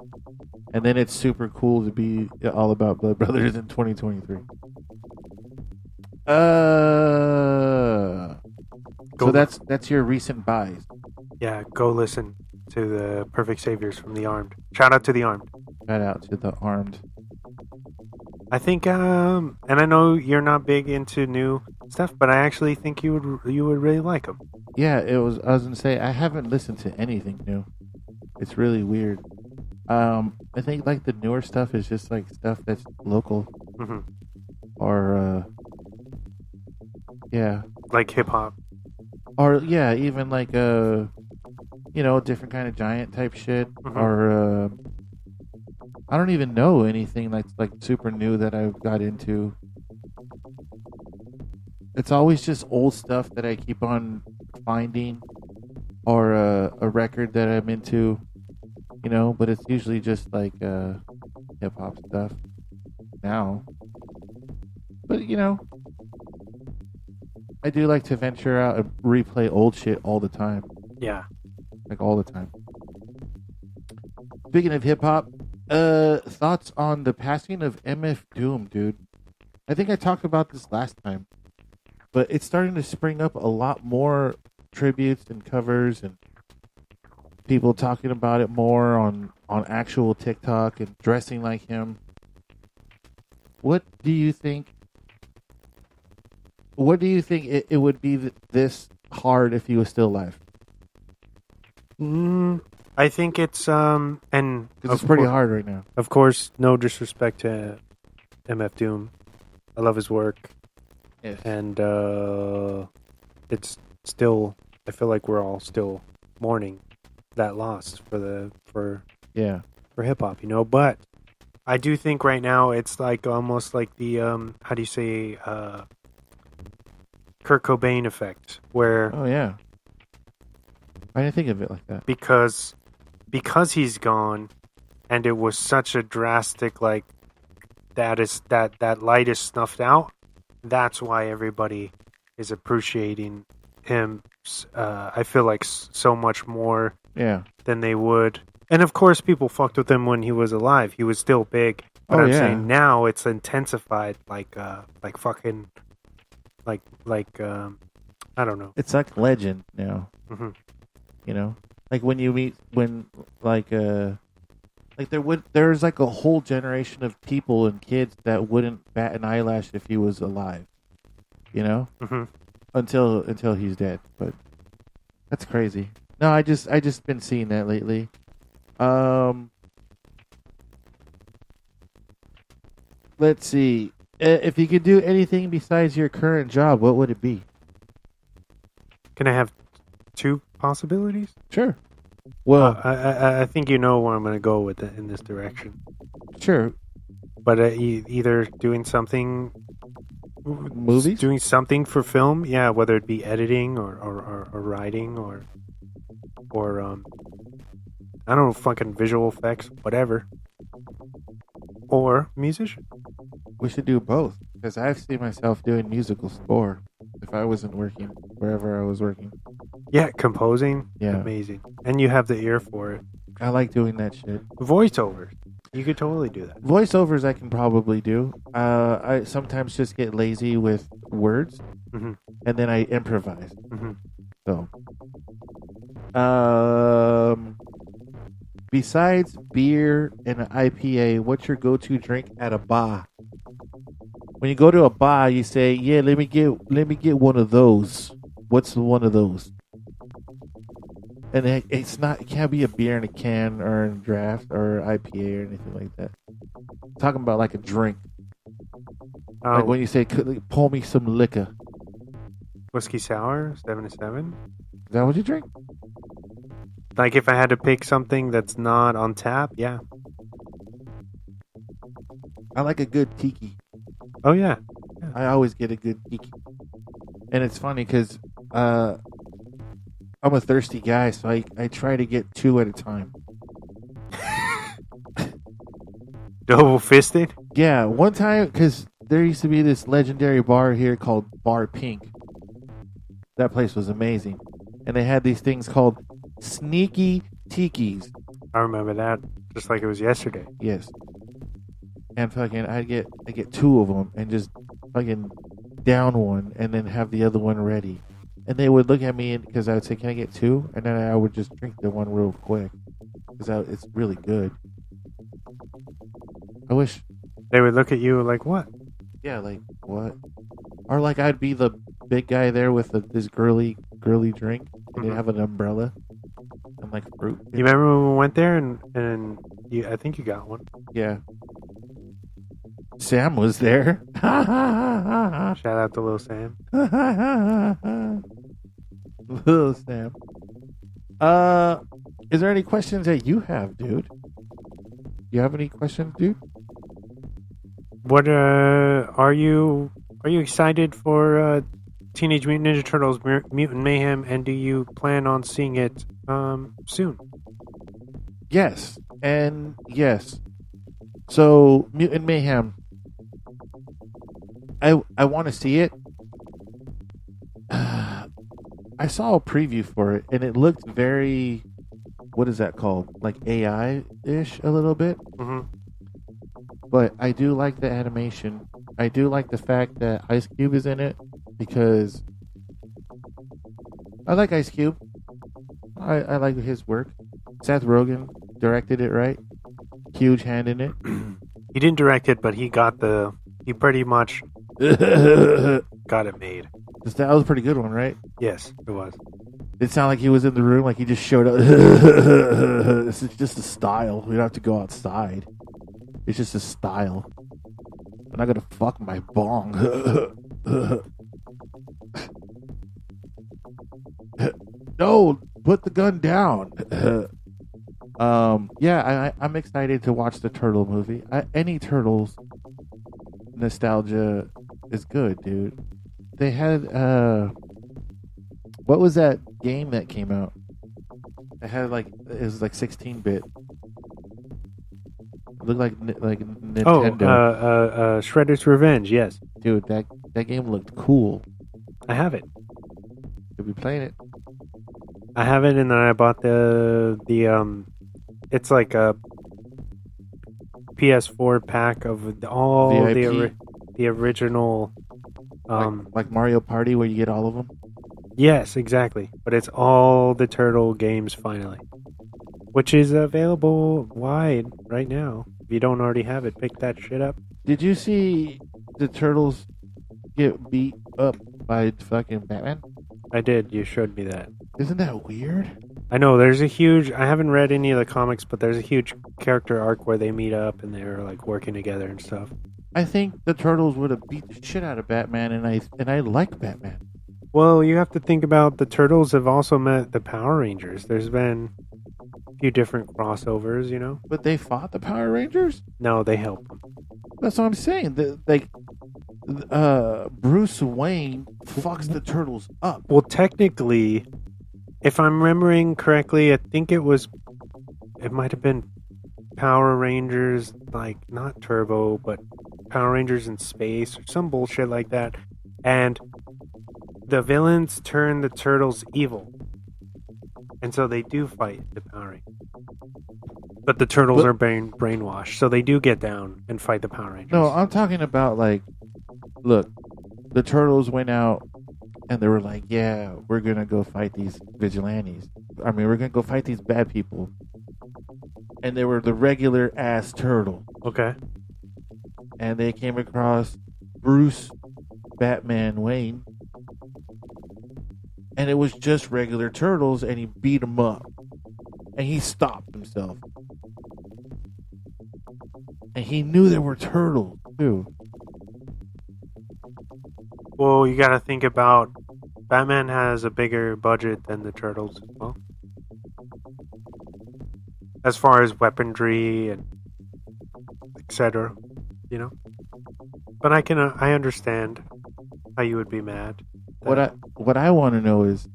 and then it's super cool to be all about Blood Brothers in 2023. So that's your recent buys. Yeah, go listen to the Perfect Saviors from The Armed. Shout out to The Armed. Shout out to the Armed. I think, and I know you're not big into new stuff, but I actually think you would really like them. Yeah, it was. I was gonna say I haven't listened to anything new. It's really weird. I think like the newer stuff is just like stuff that's local, Mm-hmm. or yeah, Like hip hop. or yeah, even like different kind of giant type shit, Mhm. or I don't even know anything that's like super new that I've got into. It's always just old stuff that I keep on finding, or a record that I'm into, but it's usually just like hip hop stuff. now. But I do like to venture out and replay old shit all the time. Yeah. Like all the time. Speaking of hip hop, thoughts on the passing of MF Doom, dude? I think I talked about this last time, but it's starting to spring up a lot more tributes and covers and people talking about it more on actual TikTok and dressing like him. What do you think? What do you think it would be this hard if he was still alive? I think it's and it's pretty hard right now. Of course, no disrespect to MF Doom. I love his work. Yes. And it's still, I feel like we're all still mourning that loss for hip hop, But I do think right now it's like almost like the how do you say Kurt Cobain effect, where I didn't think of it like that. Because he's gone, and it was such a drastic that light is snuffed out. That's why everybody is appreciating him. I feel like so much more than they would. And of course, people fucked with him when he was alive. He was still big. But I'm saying now it's intensified, I don't know. It's like legend now. Mm-hmm. Like when you meet there's like a whole generation of people and kids that wouldn't bat an eyelash if he was alive. Mm-hmm. Until he's dead. But that's crazy. No, I just been seeing that lately. Let's see. If you could do anything besides your current job, what would it be? Can I have two possibilities? Sure. Well, I think you know where I'm going to go with it in this direction. Sure. But either doing something, movies, doing something for film, whether it be editing or writing or I don't know, fucking visual effects, whatever, or musician. We should do both because I've seen myself doing musical score if I wasn't working wherever I was working. Yeah, composing. Yeah, amazing. And you have the ear for it. I like doing that shit. Voiceovers. You could totally do that. Voiceovers I can probably do. I sometimes just get lazy with words, mm-hmm. and then I improvise. Mm-hmm. So, besides beer and an IPA, what's your go-to drink at a bar? When you go to a bar, you say, "Yeah, let me get one of those." What's one of those? And it can't be a beer in a can or in a draft or IPA or anything like that. I'm talking about like a drink. Like when you say, "Pour me some liquor." Whiskey sour, 7-7. Is that what you drink? Like if I had to pick something that's not on tap, yeah. I like a good tiki. Oh yeah. I always get a good tiki. And it's funny because I'm a thirsty guy, so I try to get 2 at a time. Double fisted? Yeah, one time, because there used to be this legendary bar here called Bar Pink. That place was amazing. And they had these things called sneaky tikis. I remember that just like it was yesterday. Yes. And fucking, I get 2 of them and just fucking down one and then have the other one ready. And they would look at me because I would say, "Can I get 2?" And then I would just drink the one real quick because it's really good. I wish they would look at you like, "What?" Yeah, like what? Or like I'd be the big guy there with this girly drink, and they'd have an umbrella and like fruit. You remember when we went there and I think you got one. Yeah. Sam was there. Shout out to Lil Sam. Lil Sam. Is there any questions that you have, dude? You have any questions, dude? What are you excited for Teenage Mutant Ninja Turtles Mutant Mayhem, and do you plan on seeing it soon? Yes, and yes. So Mutant Mayhem, I want to see it. I saw a preview for it, and it looked very, what is that called? Like AI-ish a little bit. Mm-hmm. But I do like the animation. I do like the fact that Ice Cube is in it because I like Ice Cube. I like his work. Seth Rogen directed it, right? Huge hand in it. He didn't direct it, but he pretty much got it made. That was a pretty good one, right? Yes, it was. It sounded like he was in the room, like he just showed up. This is just a style. We don't have to go outside. It's just a style. I'm not gonna fuck my bong. No, put the gun down. Yeah, I'm excited to watch the Turtle movie. Any Turtles nostalgia is good, dude. They had what was that game that came out? It had it was like 16-bit. It looked like Nintendo. Oh, Shredder's Revenge. Yes, dude, that game looked cool. I have it. You'll be playing it. I have it, and then I bought the it's like a PS4 pack of all the original. Like Mario Party, where you get all of them. Yes, exactly. But it's all the Turtle games finally, which is available wide right now. If you don't already have it, pick that shit up. Did you see the Turtles get beat up by fucking Batman? I did. You showed me that. Isn't that weird? I know. There's a huge. I haven't read any of the comics, but there's a huge character arc where they meet up and they're like working together and stuff. I think the Turtles would have beat the shit out of Batman, and I like Batman. Well, you have to think about the Turtles have also met the Power Rangers. There's been a few different crossovers, you know. But they fought the Power Rangers? No, they helped them. That's what I'm saying. Bruce Wayne fucks the Turtles up. Well, technically, if I'm remembering correctly, I think it might have been Power Rangers, like not Turbo, but Power Rangers in space or some bullshit like that. And the villains turn the Turtles evil. And so they do fight the Power Rangers. But the Turtles are brainwashed, so they do get down and fight the Power Rangers. No, I'm talking about look, the Turtles went out and they were like, yeah, we're going to go fight these vigilantes. I mean, we're going to go fight these bad people. And they were the regular ass turtle. Okay. And they came across Bruce Batman Wayne. And it was just regular turtles, and he beat them up. And he stopped himself. And he knew there were turtles, too. Well, you gotta think about Batman has a bigger budget than the Turtles as well. As far as weaponry and etc., you know. But I understand how you would be mad. What I want to know is,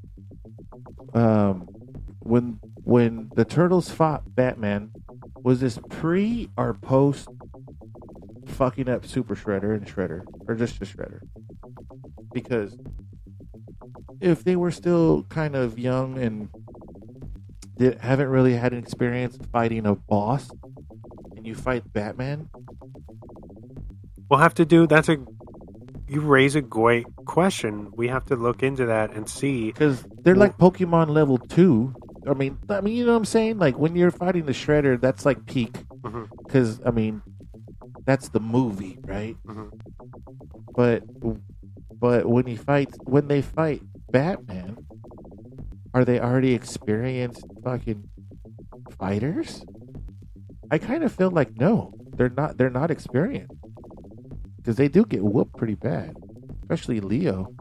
when the Turtles fought Batman, was this pre or post fucking up Super Shredder and Shredder, or just Shredder? Because if they were still kind of young and haven't really had an experience fighting a boss, and you fight Batman, we'll have to do. You raise a great question. We have to look into that and see, because they're like Pokemon level 2. I mean, you know what I'm saying? Like when you're fighting the Shredder, that's like peak. Because I mean, that's the movie, right? Mm-hmm. But when they fight Batman, are they already experienced fucking fighters? I kind of feel like no, they're not. They're not experienced because they do get whooped pretty bad, especially Leo.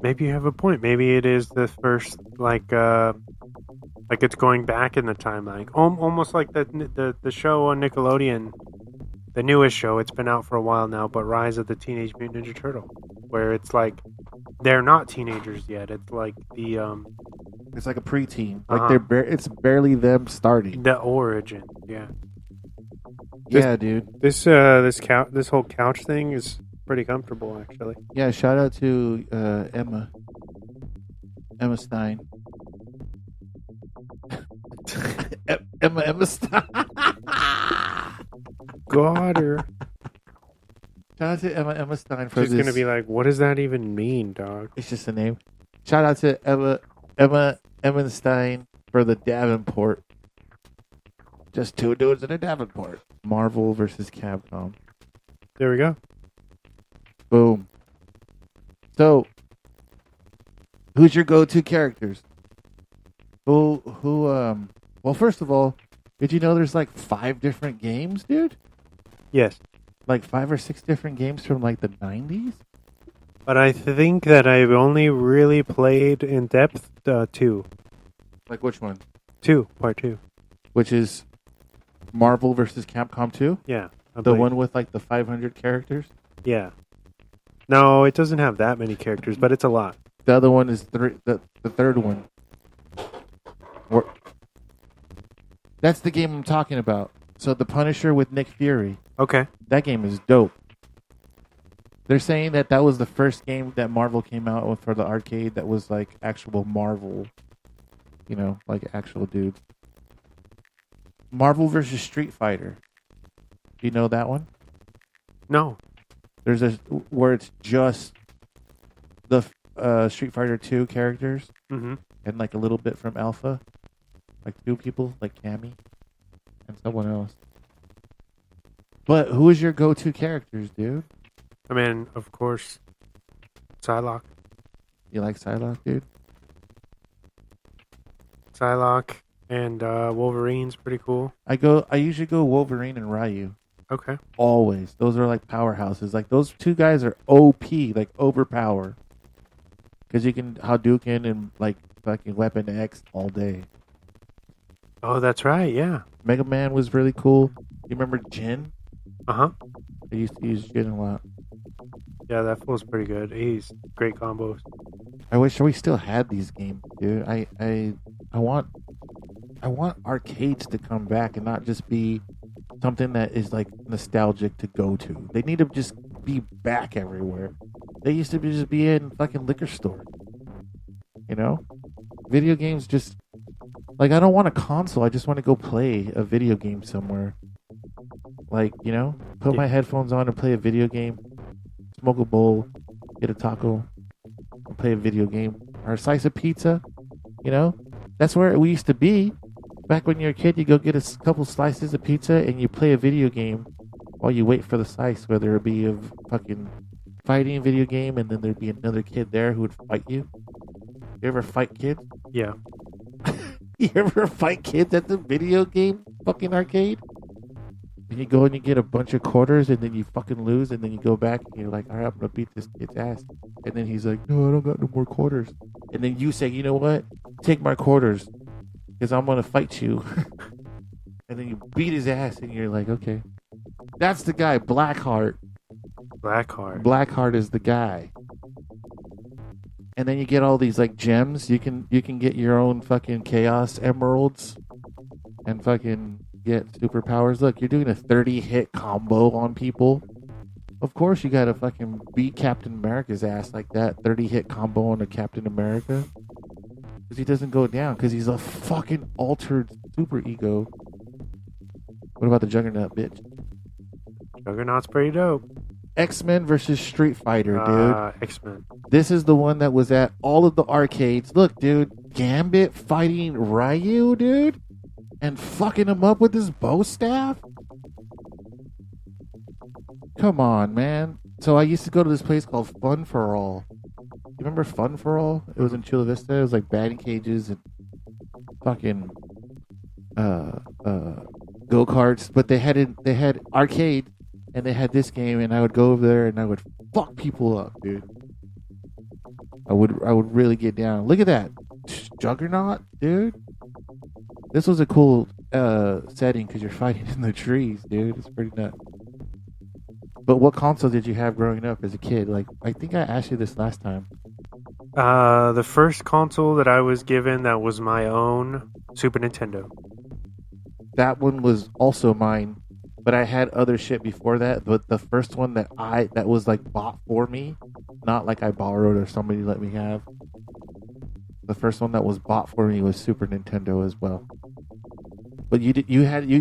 Maybe you have a point. Maybe it is the first like it's going back in the timeline, almost like the show on Nickelodeon, the newest show. It's been out for a while now, but Rise of the Teenage Mutant Ninja Turtle, where it's like they're not teenagers yet. It's like it's like a preteen. Like it's barely them starting. The origin, yeah. Yeah, dude. This whole couch thing is pretty comfortable, actually. Yeah, shout out to Emma Stein. Emma Stein. Got her. Shout out to Emma Stein for She's this. gonna be like, "What does that even mean, dog?" It's just a name. Shout out to Emma Stein for the Davenport. Just two dudes in a Davenport. Marvel versus Capcom. There we go. Boom. So, who's your go-to characters? Well, first of all, did you know there's like 5 different games, dude? Yes, Like 5 or 6 different games from like the 90s? but I think that I've only really played in depth 2. Like which one? Part 2. Which is Marvel versus Capcom 2? Yeah. The one with like the 500 characters? Yeah. No, it doesn't have that many characters, but it's a lot. The other one is the third one. That's the game I'm talking about. So the Punisher with Nick Fury. Okay. That game is dope. They're saying that was the first game that Marvel came out with for the arcade that was like actual Marvel. You know, like actual dudes. Marvel versus Street Fighter. Do you know that one? No. There's where it's just the Street Fighter 2 characters Mm-hmm. and like a little bit from Alpha. Like 2 people, like Cammy and someone else. But who is your go-to characters, dude? I mean, of course, Psylocke. You like Psylocke, dude? Psylocke and Wolverine's pretty cool. I usually go Wolverine and Ryu. Okay. Always. Those are like powerhouses. Like those 2 guys are OP, like overpower. Because you can Hadouken and like fucking Weapon X all day. Oh, that's right. Yeah. Mega Man was really cool. You remember Jin? Uh-huh. I used to use Jin a lot. Yeah, that feels pretty good. He's great combos. I wish we still had these games, dude. I want arcades to come back and not just be something that is like nostalgic to go to. They need to just be back everywhere. They used to just be in fucking liquor stores. You know? Video games just like I don't want a console. I just want to go play a video game somewhere. Like, you know, put my headphones on and play a video game, smoke a bowl, get a taco, and play a video game. Or a slice of pizza, you know? That's where we used to be. Back when you were a kid, you go get a couple slices of pizza and you play a video game while you wait for the slice, whether it be a fucking fighting video game and then there'd be another kid there who would fight you. You ever fight kids? Yeah. You ever fight kids at the video game fucking arcade? And you go and you get a bunch of quarters and then you fucking lose and then you go back and you're like, all right, I'm going to beat this kid's ass. And then he's like, no, I don't got no more quarters. And then you say, you know what? Take my quarters because I'm going to fight you. And then you beat his ass and you're like, okay. That's the guy, Blackheart. Blackheart. Blackheart is the guy. And then you get all these like gems. You can get your own fucking Chaos Emeralds and fucking get superpowers. Look, you're doing a 30-hit combo on people. Of course you gotta fucking beat Captain America's ass like that. 30-hit combo on a Captain America. Because he doesn't go down. Because he's a fucking altered super ego. What about the Juggernaut, bitch? Juggernaut's pretty dope. X-Men versus Street Fighter, dude. X-Men. This is the one that was at all of the arcades. Look, dude. Gambit fighting Ryu, dude. And fucking him up with his bow staff? Come on, man. So I used to go to this place called Fun for All. You remember Fun for All? It was in Chula Vista. It was like batting cages and fucking go-karts. But they had arcade and they had this game and I would go over there and I would fuck people up, dude. I would really get down. Look at that. Juggernaut, dude. This was a cool setting because you're fighting in the trees, dude. It's pretty nuts. But what console did you have growing up as a kid? Like, I think I asked you this last time. The first console that I was given that was my own, Super Nintendo. That one was also mine, But I had other shit before that. But the first one that was like bought for me, not like I borrowed or somebody let me have. The first one that was bought for me was Super Nintendo as well. But you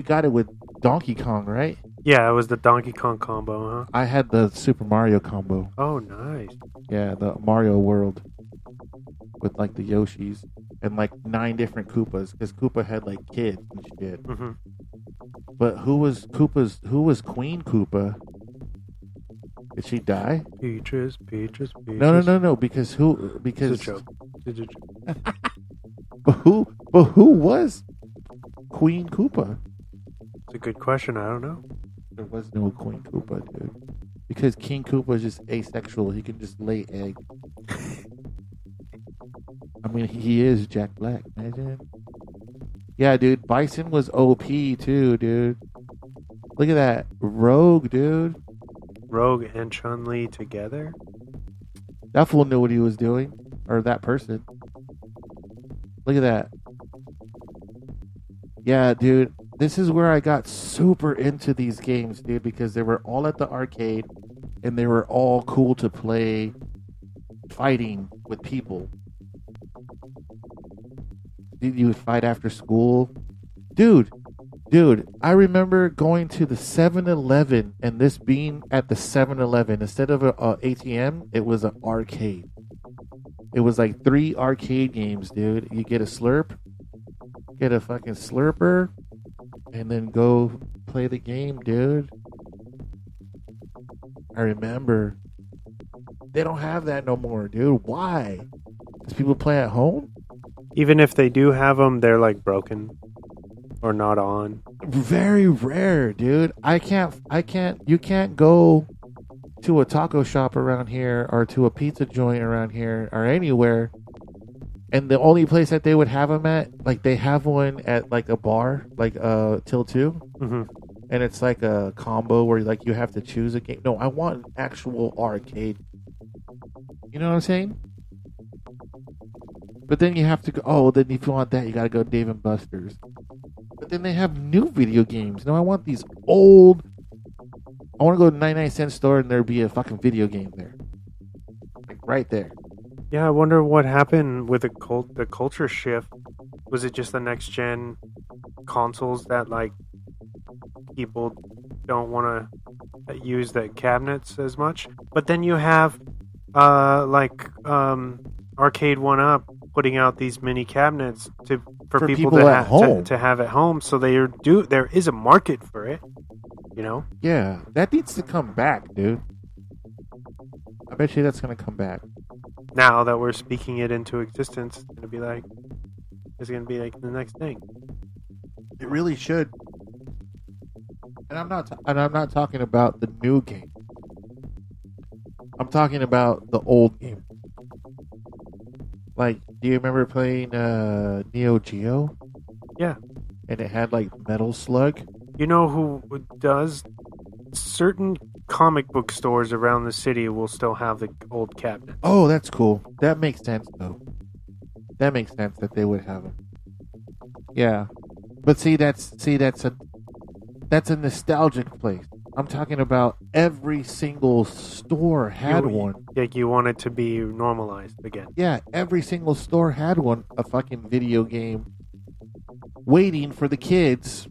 got it with Donkey Kong, right? Yeah, it was the Donkey Kong combo, huh? I had the Super Mario combo. Oh, nice. Yeah, the Mario World with like the Yoshis and like 9 different Koopas because Koopa had like kids and shit. Mm-hmm. But who was Queen Koopa? Did she die? Peaches. No. Because It's a joke. It's a joke. but who was Queen Koopa? It's a good question. I don't know. There was no Queen Koopa, dude. Because King Koopa is just asexual. He can just lay eggs. I mean, he is Jack Black, imagine. Yeah, dude. Bison was OP too, dude. Look at that. Rogue, dude. Rogue and Chun-Li together? That fool knew what he was doing. Or that person. Look at that. Yeah, dude. This is where I got super into these games, dude, because they were all at the arcade and they were all cool to play fighting with people. You would fight after school. Dude, I remember going to the 7-Eleven and this being at the 7-Eleven. Instead of a ATM, it was an arcade. It was like 3 arcade games, dude. You get a slurp, get a fucking slurper, and then go play the game, dude. I remember. They don't have that no more, dude. Why? Because people play at home? Even if they do have them, they're like broken or not on. Very rare, dude. You can't go to a taco shop around here or to a pizza joint around here or anywhere. And the only place that they would have them at, like they have one at like a bar, like Till 2. Mm-hmm. And it's like a combo where like you have to choose a game. No, I want an actual arcade. You know what I'm saying? But then you have to go, oh, then if you want that, you gotta go Dave and Buster's. But then they have new video games. No, I want these old. I want to go to 99-cent store and there be a fucking video game there. Like right there. Yeah, I wonder what happened with the culture shift. Was it just the next gen consoles that like people don't want to use the cabinets as much? But then you have Arcade 1-Up putting out these mini cabinets for people to have at home. So there is a market for it, you know? Yeah, that needs to come back, dude. I bet you that's going to come back. Now that we're speaking it into existence, it's going to be like the next thing. It really should. And I'm not talking about the new game. I'm talking about the old game. Like, do you remember playing Neo Geo? Yeah. And it had like Metal Slug? You know who does? Certain comic book stores around the city will still have the old cabinets. Oh, that's cool. That makes sense, though. That makes sense that they would have them. Yeah. But that's a nostalgic place. I'm talking about every single store had one. Like you want it to be normalized again. Yeah, every single store had one, a fucking video game waiting for the kids.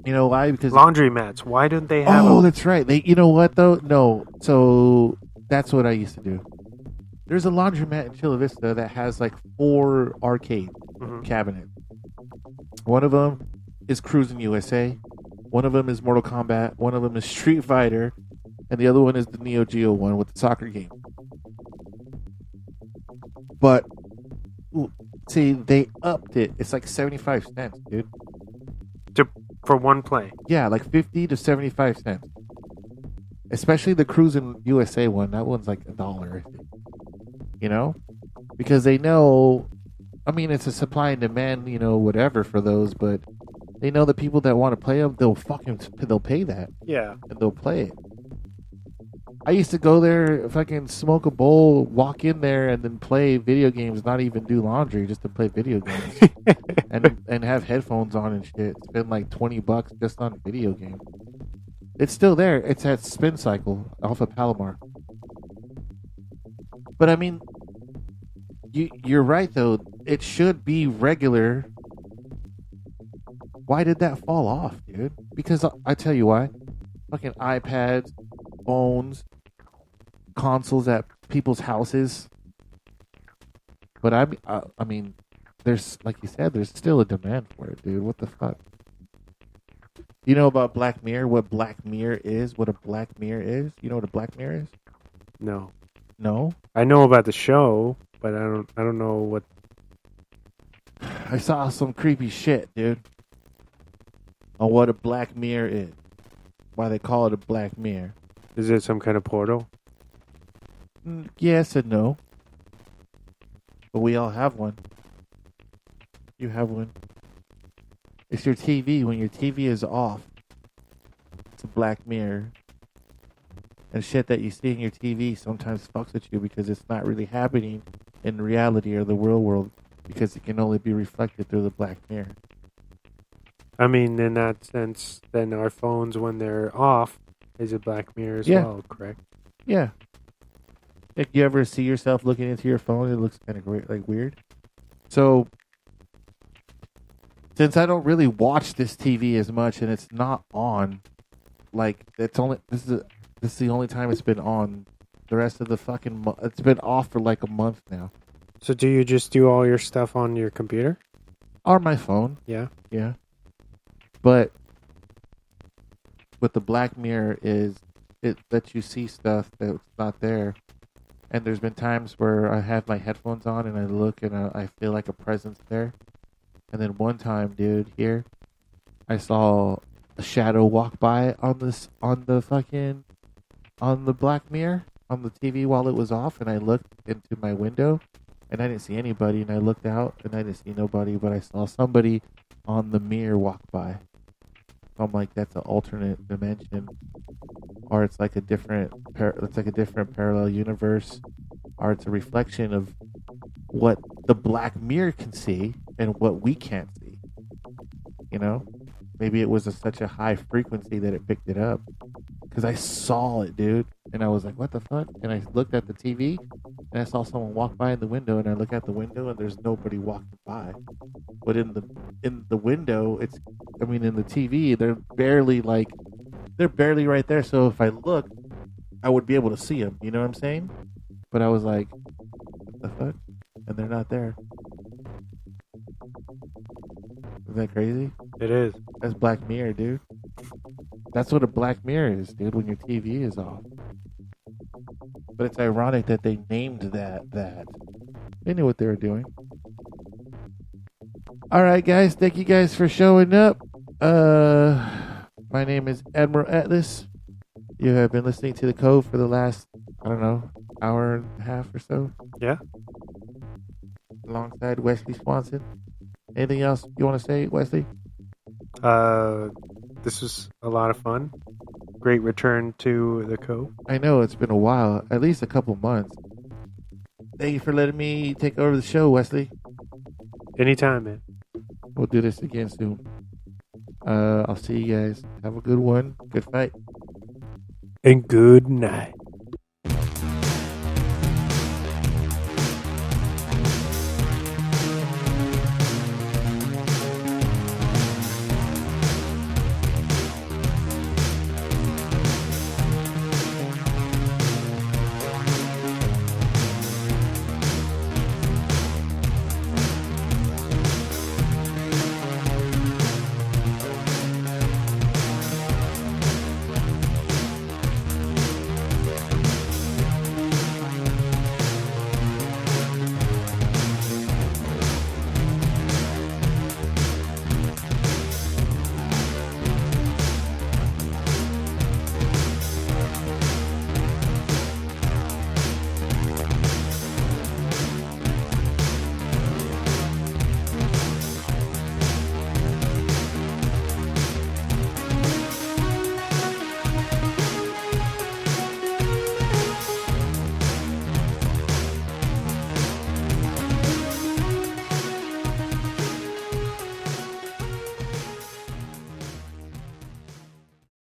You know why? Because laundromats. Why don't they have them? Oh, that's right. You know what, though? No. So that's what I used to do. There's a laundromat in Chula Vista that has like 4 arcade cabinets. One of them is Cruis'n USA. One of them is Mortal Kombat. One of them is Street Fighter. And the other one is the Neo Geo one with the soccer game. But, see, they upped it. It's like 75 cents, dude. For one play? Yeah, like 50 to 75 cents. Especially the Cruis'n USA one. That one's like $1, I think. You know? Because they know, I mean, it's a supply and demand, you know, whatever for those, but they know the people that want to play them, they'll pay that. Yeah. And they'll play it. I used to go there, fucking smoke a bowl, walk in there, and then play video games. Not even do laundry, just to play video games, and have headphones on and shit. Spend like $20 just on video games. It's still there. It's at Spin Cycle off of Palomar. But I mean, you're right though. It should be regular. Why did that fall off, dude? Because I tell you why. Fucking iPads, phones, consoles at people's houses. But I mean, there's, like you said, there's still a demand for it, dude. What the fuck? You know about Black Mirror? What Black Mirror is? What a Black Mirror is? You know what a Black Mirror is? No. No? I know about the show, but I don't know what. I saw some creepy shit, dude. On what a Black Mirror is. Why they call it a Black Mirror. Is it some kind of portal? Yes and no. But we all have one. You have one. It's your TV. When your TV is off, it's a Black Mirror. And shit that you see in your TV sometimes fucks with you because it's not really happening in reality or the real world because it can only be reflected through the Black Mirror. I mean, in that sense, then our phones, when they're off, is a Black Mirror as well, correct? Yeah. If you ever see yourself looking into your phone, it looks kind of like weird. So, since I don't really watch this TV as much and it's not on, like this is the only time it's been on. The rest of the fucking it's been off for like a month now. So, do you just do all your stuff on your computer? Or my phone. Yeah. Yeah. But with the Black Mirror is it lets you see stuff that's not there. And there's been times where I have my headphones on and I look and I feel like a presence there. And then one time, dude, here, I saw a shadow walk by on the Black Mirror on the TV while it was off, and I looked into my window and I didn't see anybody, and I looked out and I didn't see nobody, but I saw somebody on the mirror walk by. I'm like, that's an alternate dimension, or it's like a different parallel universe, or it's a reflection of what the Black Mirror can see and what we can't see. You know, maybe it was such a high frequency that it picked it up. Because I saw it, dude, and I was like, what the fuck? And I looked at the TV, and I saw someone walk by in the window, and I look out the window, and there's nobody walking by. But in the window, in the TV, they're barely right there. So if I look, I would be able to see them. You know what I'm saying? But I was like, what the fuck? And they're not there. Is that crazy? It is. That's Black Mirror, dude. That's what a Black Mirror is, dude, when your TV is off. But it's ironic that they named that. They knew what they were doing. All right, guys. Thank you guys for showing up. My name is Admiral Atlas. You have been listening to The Cove for the last, hour and a half or so. Yeah. Alongside Wesley Swanson. Anything else you want to say, Wesley? This was a lot of fun. Great return to the Cove. I know it's been a while, at least a couple months. Thank you for letting me take over the show, Wesley. Anytime, man. We'll do this again soon. I'll see you guys. Have a good one. Good fight. And good night.